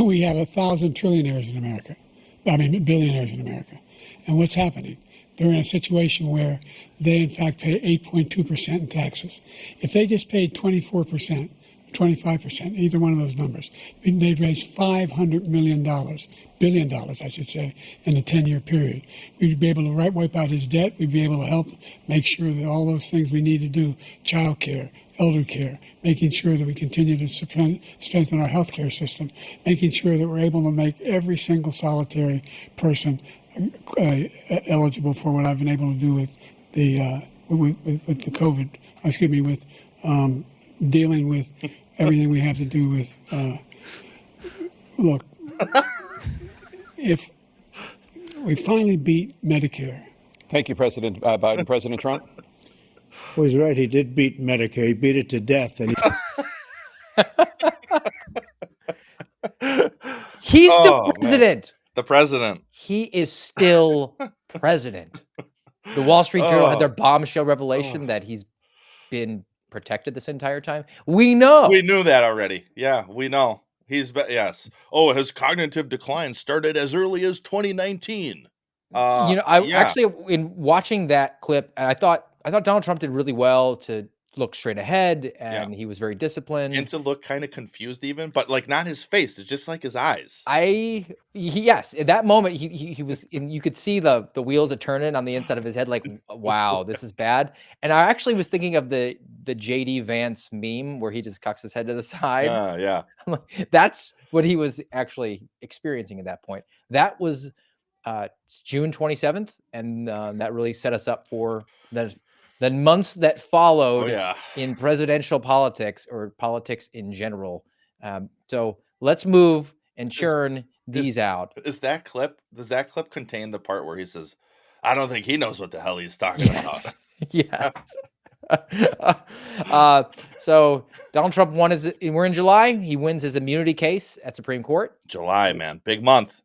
we have 1,000 trillionaires in America. I mean, billionaires in America. And what's happening? They're in a situation where they, in fact, pay 8.2% in taxes. If they just paid 24%, 25%, either one of those numbers, they'd raise $500 billion, I should say, in a 10-year period. We'd be able to wipe out his debt. We'd be able to help make sure that all those things we need to do, child care, elder care, making sure that we continue to strengthen our healthcare system, making sure that we're able to make every single solitary person eligible for what I've been able to do with the with the COVID. With dealing with everything we have to do with. Look, if we finally beat Medicare. Thank you, President Biden. President Trump? Well, he's right. He did beat Medicare. He beat it to death. And He's the Oh, man. president. The president. He is still president. The Wall Street Journal had their Oh. bombshell revelation that he's been protected this entire time. We know. We knew that already. Yeah, we know. Yes. Oh, his cognitive decline started as early as 2019. I yeah. actually, in watching that clip, and I thought Donald Trump did really well to look straight ahead, and he was very disciplined. And to look kind of confused even, but like not his face, it's just like his eyes. Yes, at that moment he was you could see the wheels are turning on the inside of his head, like, wow, this is bad. And I actually was thinking of the JD Vance meme where he just cocks his head to the side. Yeah. That's what he was actually experiencing at that point. That was June 27th, and that really set us up for the months that followed in presidential politics or politics in general. So let's move and churn these out. Does that clip contain the part where he says, I don't think he knows what the hell he's talking about? Yes. So Donald Trump we're in July. He wins his immunity case at Supreme Court. July, man. Big month,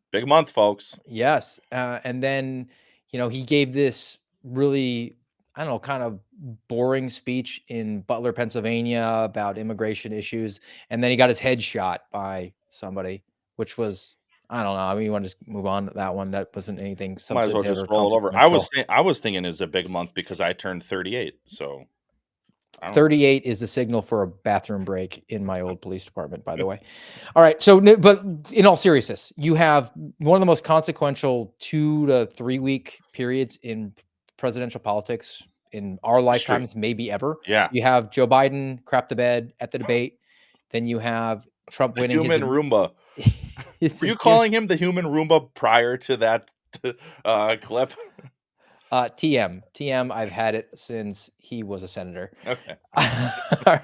folks. Yes. And then, he gave this really, I don't know, kind of boring speech in Butler, Pennsylvania about immigration issues. And then he got his head shot by somebody, which was, I don't know. I mean, you want to just move on to that one. That wasn't anything Might as well substantive just or roll it over. consequential. I was thinking it was a big month because I turned 38. So 38 is the signal for a bathroom break in my old police department, by the way. All right. So, but in all seriousness, you have one of the most consequential 2 to 3 week periods in presidential politics in our lifetimes, maybe ever. Yeah. You have Joe Biden crap the bed at the debate. Then you have Trump the winning human Roomba. Were you calling him the human Roomba prior to that clip? TM. I've had it since he was a senator. Okay. All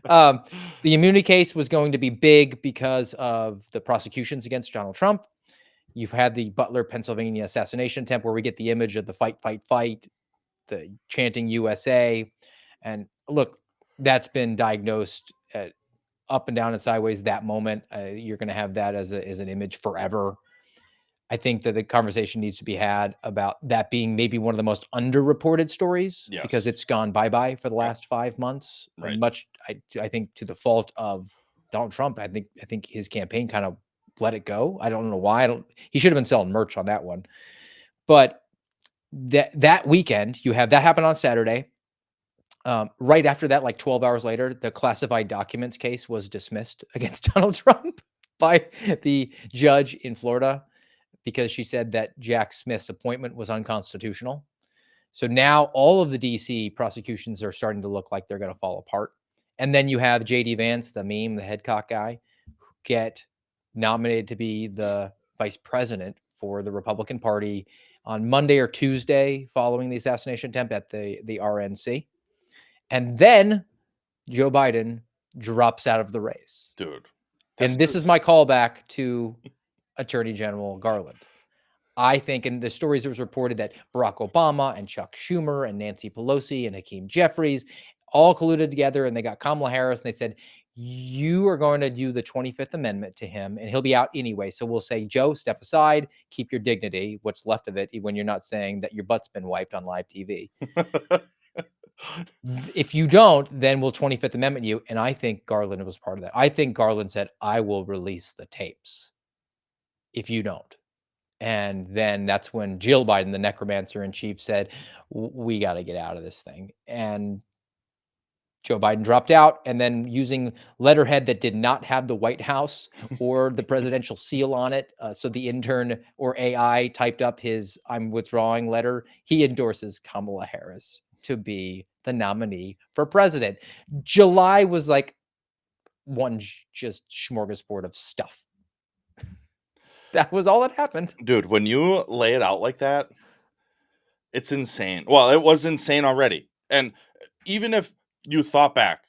right. The immunity case was going to be big because of the prosecutions against Donald Trump. You've had the Butler, Pennsylvania assassination attempt where we get the image of the fight, the chanting USA. And look, that's been diagnosed up and down and sideways that moment. You're going to have that as an image forever. I think that the conversation needs to be had about that being maybe one of the most underreported stories because it's gone bye-bye for the last 5 months. Right. I think to the fault of Donald Trump. I think his campaign kind of let it go. I don't know why. He should have been selling merch on that one. But that weekend, you have that happen on Saturday. Right after that, like 12 hours later, the classified documents case was dismissed against Donald Trump by the judge in Florida, because she said that Jack Smith's appointment was unconstitutional. So now all of the DC prosecutions are starting to look like they're going to fall apart. And then you have JD Vance, the meme, the headcock guy, get nominated to be the vice president for the Republican Party on Monday or Tuesday following the assassination attempt at the RNC. And then Joe Biden drops out of the race. Dude. And this is my callback to Attorney General Garland. I think in the stories it was reported that Barack Obama and Chuck Schumer and Nancy Pelosi and Hakeem Jeffries all colluded together, and they got Kamala Harris, and they said, you are going to do the 25th Amendment to him, and he'll be out anyway. So we'll say, Joe, step aside, keep your dignity, what's left of it, when you're not saying that your butt's been wiped on live TV. If you don't, then we'll 25th Amendment you. And I think Garland was part of that. I think Garland said, I will release the tapes if you don't. And then that's when Jill Biden, the necromancer in chief, said, we got to get out of this thing. And Joe Biden dropped out, and then using letterhead that did not have the White House or the presidential seal on it. So the intern or AI typed up his I'm withdrawing letter. He endorses Kamala Harris to be the nominee for president. July was like one just smorgasbord of stuff. That was all that happened. Dude, when you lay it out like that, it's insane. Well, it was insane already. And even if you thought back,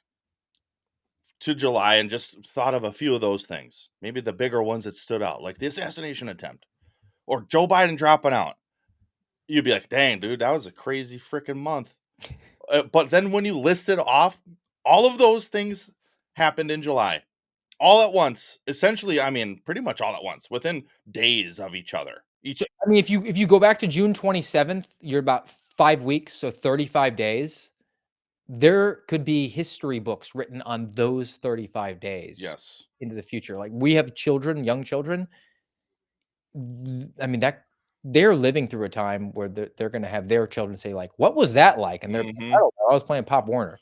to July and just thought of a few of those things, maybe the bigger ones that stood out, like the assassination attempt or Joe Biden dropping out, you'd be like, dang, dude, that was a crazy freaking month. But then when you listed off, all of those things happened in July, all at once. Essentially, I mean, pretty much all at once, within days of each other. I mean, if you go back to June 27th, you're about 5 weeks, so 35 days. There could be history books written on those 35 days Yes. into the future. Like, we have children, young children. I mean, that they're living through a time where they're going to have their children say, like, what was that like? And they're, I don't know, I was playing Pop Warner.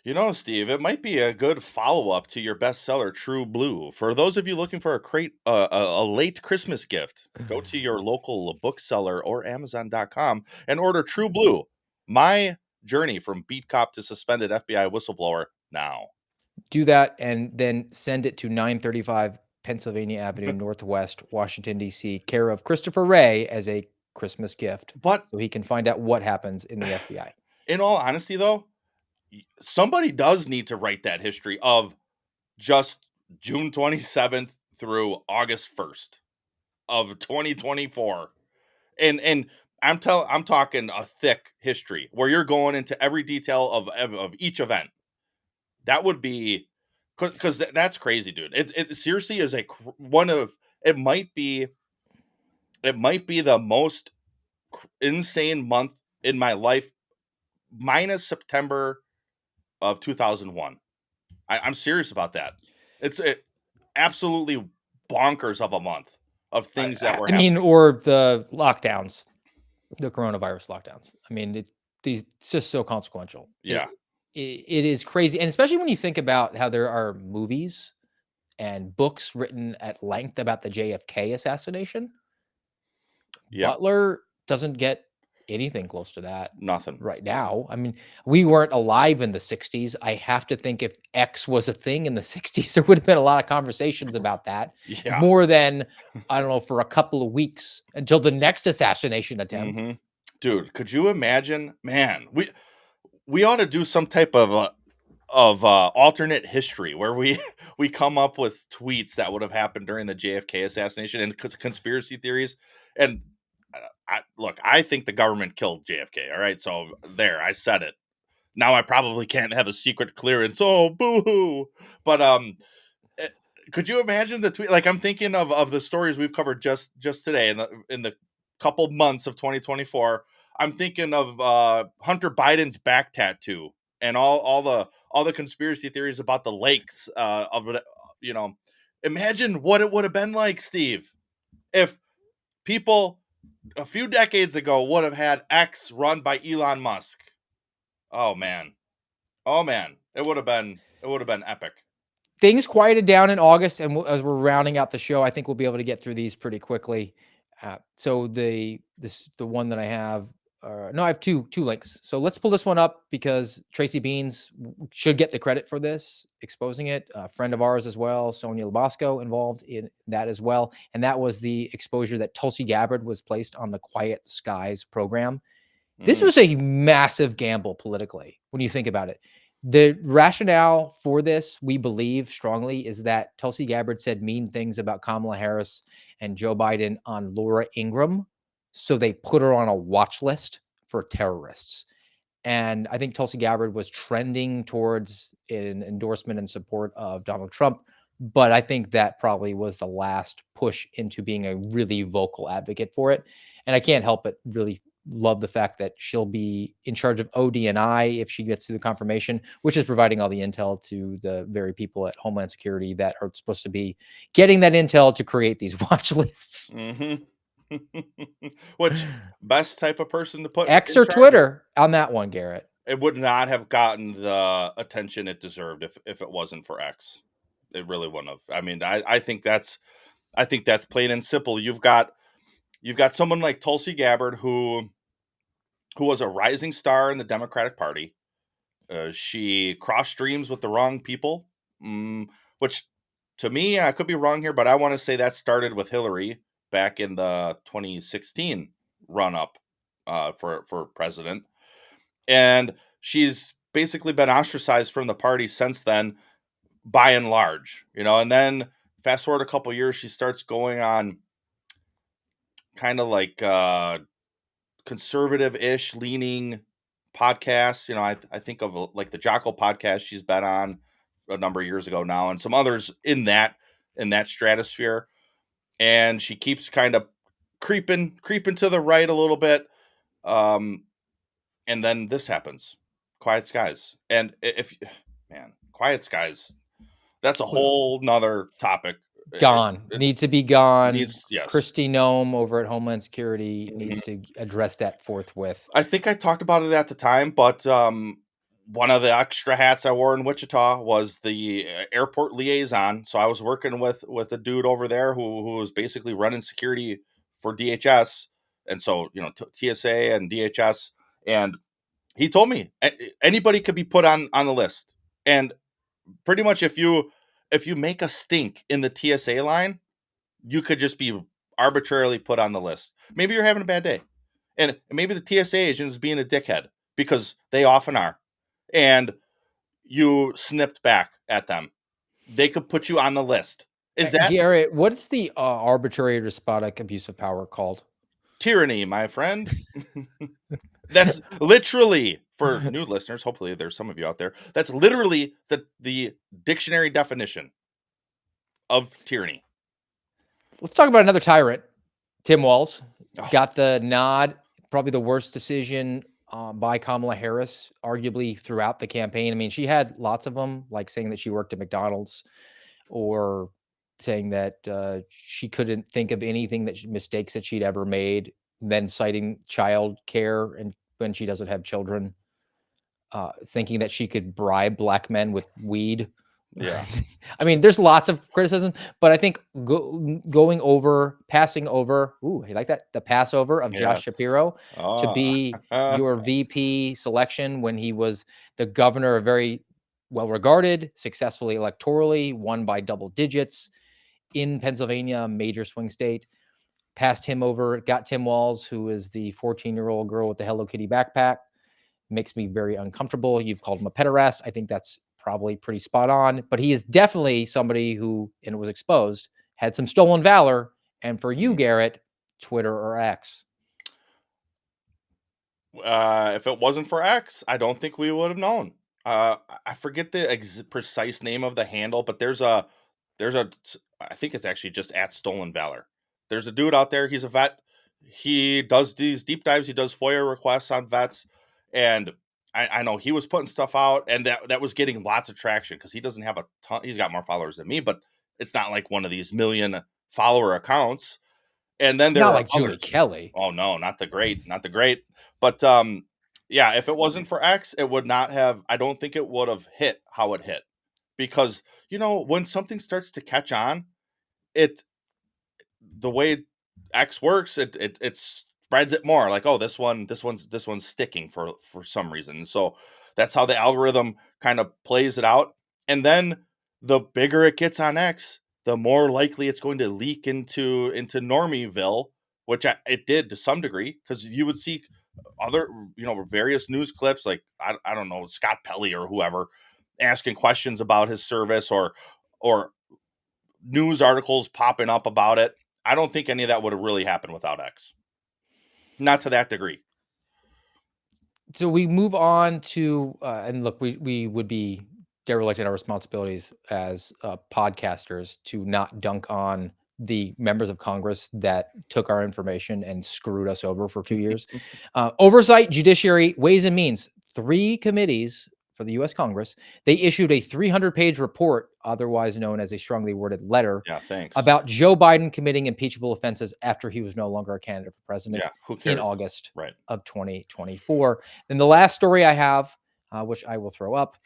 You know, Steve, it might be a good follow-up to your bestseller, True Blue. For those of you looking for a late Christmas gift, go to your local bookseller or Amazon.com and order True Blue, my journey from beat cop to suspended FBI whistleblower now. Do that and then send it to 935 Pennsylvania Avenue, Northwest, Washington, D.C., care of Christopher Wray as a Christmas gift. But so he can find out what happens in the FBI. In all honesty, though, somebody does need to write that history of just June 27th through August 1st of 2024. And I'm talking a thick history where you're going into every detail of each event. That would be because that's crazy, dude. It seriously is it might be the most insane month in my life, minus September of 2001. I'm serious about that. It's absolutely bonkers of a month of things that were happening. I mean, or the lockdowns, the coronavirus lockdowns. I mean, it's just so consequential. Yeah. It is crazy. And especially when you think about how there are movies and books written at length about the JFK assassination. Yeah. Butler doesn't get anything close to that. Nothing. Right now. I mean, we weren't alive in the 60s. I have to think if X was a thing in the 60s, there would have been a lot of conversations about that. Yeah. More than, I don't know, for a couple of weeks until the next assassination attempt. Mm-hmm. Dude, could you imagine? Man, we ought to do some type of alternate history where we come up with tweets that would have happened during the JFK assassination and conspiracy theories. And I think the government killed JFK. All right, so there, I said it. Now I probably can't have a secret clearance. Oh, boo-hoo. But could you imagine the tweet? Like, I'm thinking of the stories we've covered just today in the couple months of 2024. I'm thinking of Hunter Biden's back tattoo and all the conspiracy theories about the lakes imagine what it would have been like, Steve, if people a few decades ago would have had X run by Elon Musk. Oh man. It would have been epic. Things quieted down in August, and as we're rounding out the show, I think we'll be able to get through these pretty quickly. So the one that I have, no, I have two links. So let's pull this one up because Tracy Beans should get the credit for this, exposing it. A friend of ours as well, Sonia Labasco, involved in that as well. And that was the exposure that Tulsi Gabbard was placed on the Quiet Skies program. This was a massive gamble politically when you think about it. The rationale for this, we believe strongly, is that Tulsi Gabbard said mean things about Kamala Harris and Joe Biden on Laura Ingraham. So they put her on a watch list for terrorists. And I think Tulsi Gabbard was trending towards an endorsement and support of Donald Trump. But I think that probably was the last push into being a really vocal advocate for it. And I can't help but really love the fact that she'll be in charge of ODNI if she gets through the confirmation, which is providing all the intel to the very people at Homeland Security that are supposed to be getting that intel to create these watch lists. Mm-hmm. Which best type of person to put X or Twitter on that one, Garrett? It would not have gotten the attention it deserved if it wasn't for X. It really wouldn't have. I mean, I think that's plain and simple. You've got someone like Tulsi Gabbard who was a rising star in the Democratic Party. She crossed streams with the wrong people, which to me, I could be wrong here, but I want to say that started with Hillary back in the 2016 run-up for president. And she's basically been ostracized from the party since then by and large, and then fast forward a couple years, she starts going on kind of like conservative-ish leaning podcasts. I think of like the Jocko podcast she's been on a number of years ago now, and some others in that stratosphere. And she keeps kind of creeping to the right a little bit. And then this happens. Quiet Skies. And man, Quiet Skies, that's a whole nother topic. Gone. Needs to be gone. Yes. Kristi Noem over at Homeland Security needs to address that forthwith. I think I talked about it at the time, but one of the extra hats I wore in Wichita was the airport liaison. So I was working with a dude over there who was basically running security for DHS, and so TSA and DHS, and he told me anybody could be put on the list, and pretty much if you make a stink in the TSA line, you could just be arbitrarily put on the list. Maybe you're having a bad day, and maybe the TSA agent is being a dickhead, because they often are, and you snipped back at them. They could put you on the list. Is that Garrett? What's the arbitrary or despotic abuse of power called? Tyranny, my friend. That's literally, for new listeners, hopefully there's some of you out there, that's literally the dictionary definition of tyranny. Let's talk about another tyrant. Tim Walz got the nod, probably the worst decision by Kamala Harris, arguably throughout the campaign. I mean, she had lots of them, like saying that she worked at McDonald's, or saying that she couldn't think of anything mistakes that she'd ever made, then citing child care and when she doesn't have children, thinking that she could bribe black men with weed. Yeah. I mean, there's lots of criticism, but I think passing over, ooh, you like that? The Passover of Josh Shapiro to be your VP selection when he was the governor, a very well-regarded, successfully electorally, won by double digits in Pennsylvania, a major swing state. Passed him over, got Tim Walz, who is the 14-year-old girl with the Hello Kitty backpack. Makes me very uncomfortable. You've called him a pederast. I think that's probably pretty spot on, but he is definitely somebody who, and it was exposed, had some stolen valor. And for you, Garrett, Twitter or X? If it wasn't for X, I don't think we would have known. I forget the precise name of the handle, but there's a, I think it's actually just at Stolen Valor. There's a dude out there. He's a vet. He does these deep dives. He does FOIA requests on vets, and I know he was putting stuff out, and that was getting lots of traction because he doesn't have a ton. He's got more followers than me, but it's not like one of these million follower accounts. And then there Not are like Julie others. Kelly. Oh no, not the great. But yeah, if it wasn't for X, it would not have. I don't think it would have hit how it hit, because when something starts to catch on, the way X works, it spreads it more. Like, oh, this one's sticking for some reason. So that's how the algorithm kind of plays it out. And then the bigger it gets on X, the more likely it's going to leak into Normieville, which it did to some degree, because you would see other various news clips, like I don't know, Scott Pelley or whoever asking questions about his service, or news articles popping up about it. I don't think any of that would have really happened without X. Not to that degree. So we move on to, and look, we would be derelict in our responsibilities as podcasters to not dunk on the members of Congress that took our information and screwed us over for 2 years. Oversight, Judiciary, Ways and Means, 3 committees for the U.S. Congress. They issued a 300-page report, otherwise known as a strongly worded letter, about Joe Biden committing impeachable offenses after he was no longer a candidate for president in August of 2024. Then the last story I have, which I will throw up,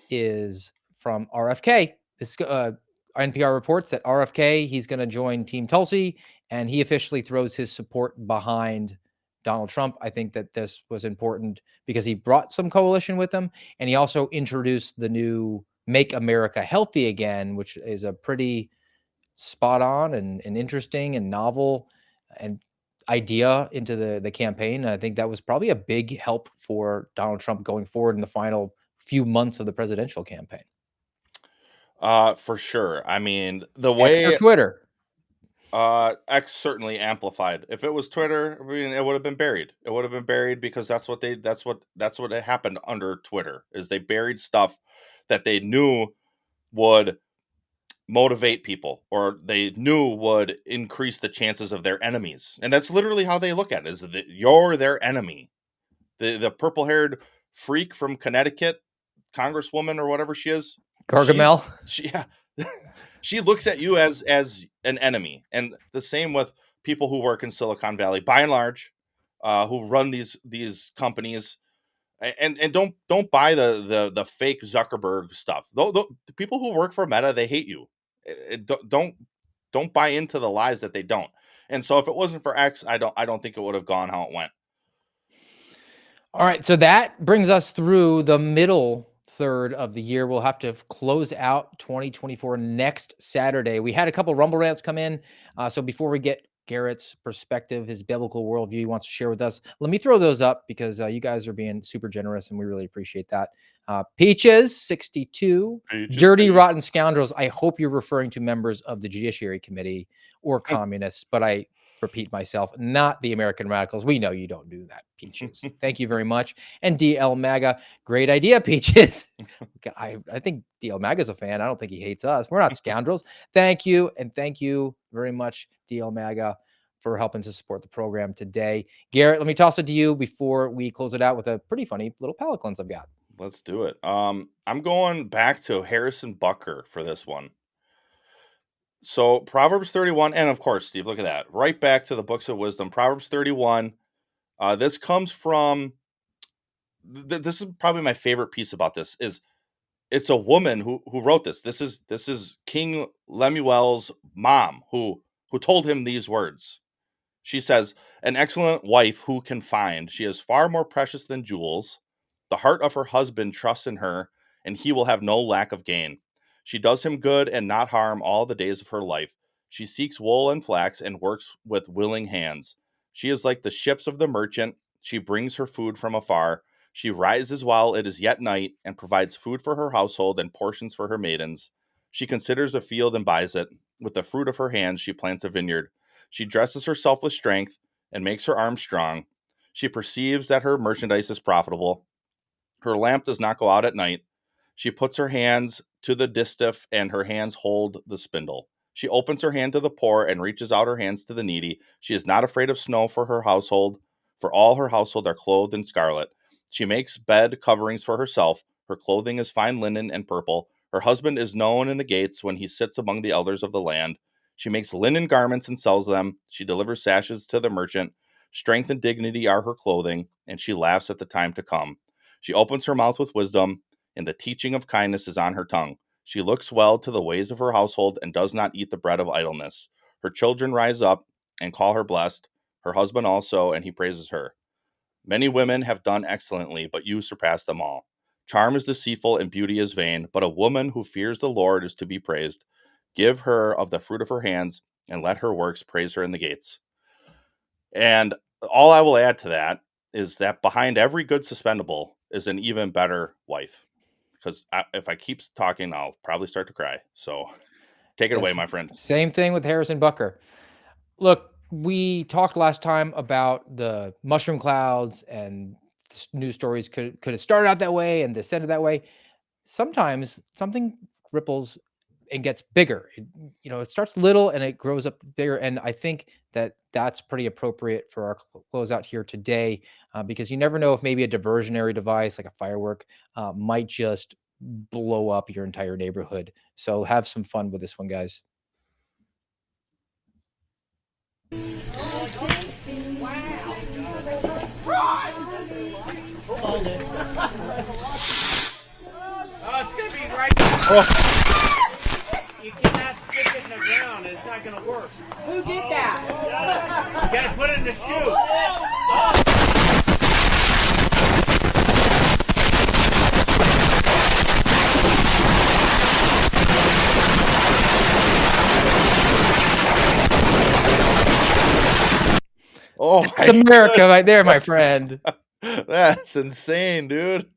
is from RFK. This NPR reports that RFK, he's going to join Team Tulsi, and he officially throws his support behind Donald Trump. I think that this was important because he brought some coalition with him, and he also introduced the new Make America Healthy Again, which is a pretty spot on and interesting and novel and idea into the campaign. And I think that was probably a big help for Donald Trump going forward in the final few months of the presidential campaign. For sure. I mean, the X way or Twitter? X certainly amplified. If it was Twitter, I mean, it would have been buried. It would have been buried because that's what it happened under Twitter is they buried stuff that they knew would motivate people or they knew would increase the chances of their enemies. And that's literally how they look at it, is that you're their enemy. The purple-haired freak from Connecticut, Congresswoman or whatever she is, Gargamel. she looks at you as an enemy. And the same with people who work in Silicon Valley, by and large, who run these companies. And don't buy the fake Zuckerberg stuff. The people who work for Meta, they hate you. Don't buy into the lies that they don't. And so if it wasn't for X, I don't think it would have gone how it went. All right, so that brings us through the middle third of the year. We'll have to close out 2024 next Saturday. We had a couple Rumble rants come in. So before we get Garrett's perspective, his biblical worldview he wants to share with us, let me throw those up because you guys are being super generous and we really appreciate that. Peaches 62, Dirty Rotten Scoundrels. I hope you're referring to members of the Judiciary Committee or communists, but I repeat myself, not the American Radicals. We know you don't do that, Peaches. Thank you very much. And DL Maga, great idea, Peaches. I think DL Maga's a fan. I don't think he hates us. We're not scoundrels. Thank you. And thank you very much, DL Maga, for helping to support the program today. Garrett, let me toss it to you before we close it out with a pretty funny little palate cleanse I've got. Let's do it. I'm going back to Harrison Bucker for this one. So Proverbs 31, and of course, Steve, look at that. Right back to the books of wisdom. Proverbs 31. This comes from, this is probably my favorite piece about this, is it's a woman who wrote this. This is King Lemuel's mom who told him these words. She says, an excellent wife who can find. She is far more precious than jewels. The heart of her husband trusts in her, and he will have no lack of gain. She does him good and not harm all the days of her life. She seeks wool and flax and works with willing hands. She is like the ships of the merchant. She brings her food from afar. She rises while it is yet night and provides food for her household and portions for her maidens. She considers a field and buys it. With the fruit of her hands, she plants a vineyard. She dresses herself with strength and makes her arms strong. She perceives that her merchandise is profitable. Her lamp does not go out at night. She puts her hands to the distaff, and her hands hold the spindle. She opens her hand to the poor and reaches out her hands to the needy. She is not afraid of snow for her household, for all her household are clothed in scarlet. She makes bed coverings for herself. Her clothing is fine linen and purple. Her husband is known in the gates when he sits among the elders of the land. She makes linen garments and sells them. She delivers sashes to the merchant. Strength and dignity are her clothing, and she laughs at the time to come. She opens her mouth with wisdom, and the teaching of kindness is on her tongue. She looks well to the ways of her household and does not eat the bread of idleness. Her children rise up and call her blessed, her husband also, and he praises her. Many women have done excellently, but you surpass them all. Charm is deceitful and beauty is vain, but a woman who fears the Lord is to be praised. Give her of the fruit of her hands, and let her works praise her in the gates. And all I will add to that is that behind every good suspendable is an even better wife. Because if I keep talking, I'll probably start to cry. So take it away, my friend. Same thing with Harrison Bucker. Look, we talked last time about the mushroom clouds and news stories could have started out that way and descended that way. Sometimes something ripples and gets bigger. It starts little and it grows up bigger. And I think that that's pretty appropriate for our closeout here today, because you never know if maybe a diversionary device like a firework might just blow up your entire neighborhood. So have some fun with this one, guys. It's going to be right there. You cannot stick it in the ground. It's not going to work. Who did that? You got to put it in the shoe. Oh, it's America right there, my friend. That's insane, dude.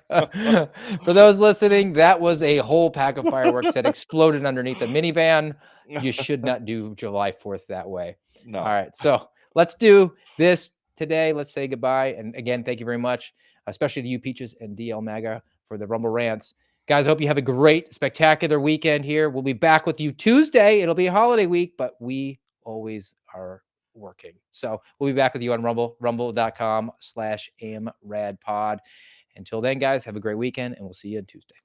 For those listening, that was a whole pack of fireworks that exploded underneath a minivan. You should not do July 4th that way. No. All right, so let's do this today. Let's say goodbye. And again, thank you very much, especially to you, Peaches and DL Maga, for the Rumble Rants. Guys, I hope you have a great, spectacular weekend here. We'll be back with you Tuesday. It'll be a holiday week, but we always are working. So we'll be back with you on Rumble, rumble.com/amradpod. Until then, guys, have a great weekend, and we'll see you on Tuesday.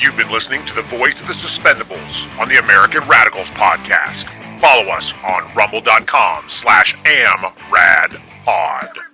You've been listening to the voice of the Suspendables on the American Radicals podcast. Follow us on rumble.com/amradpod.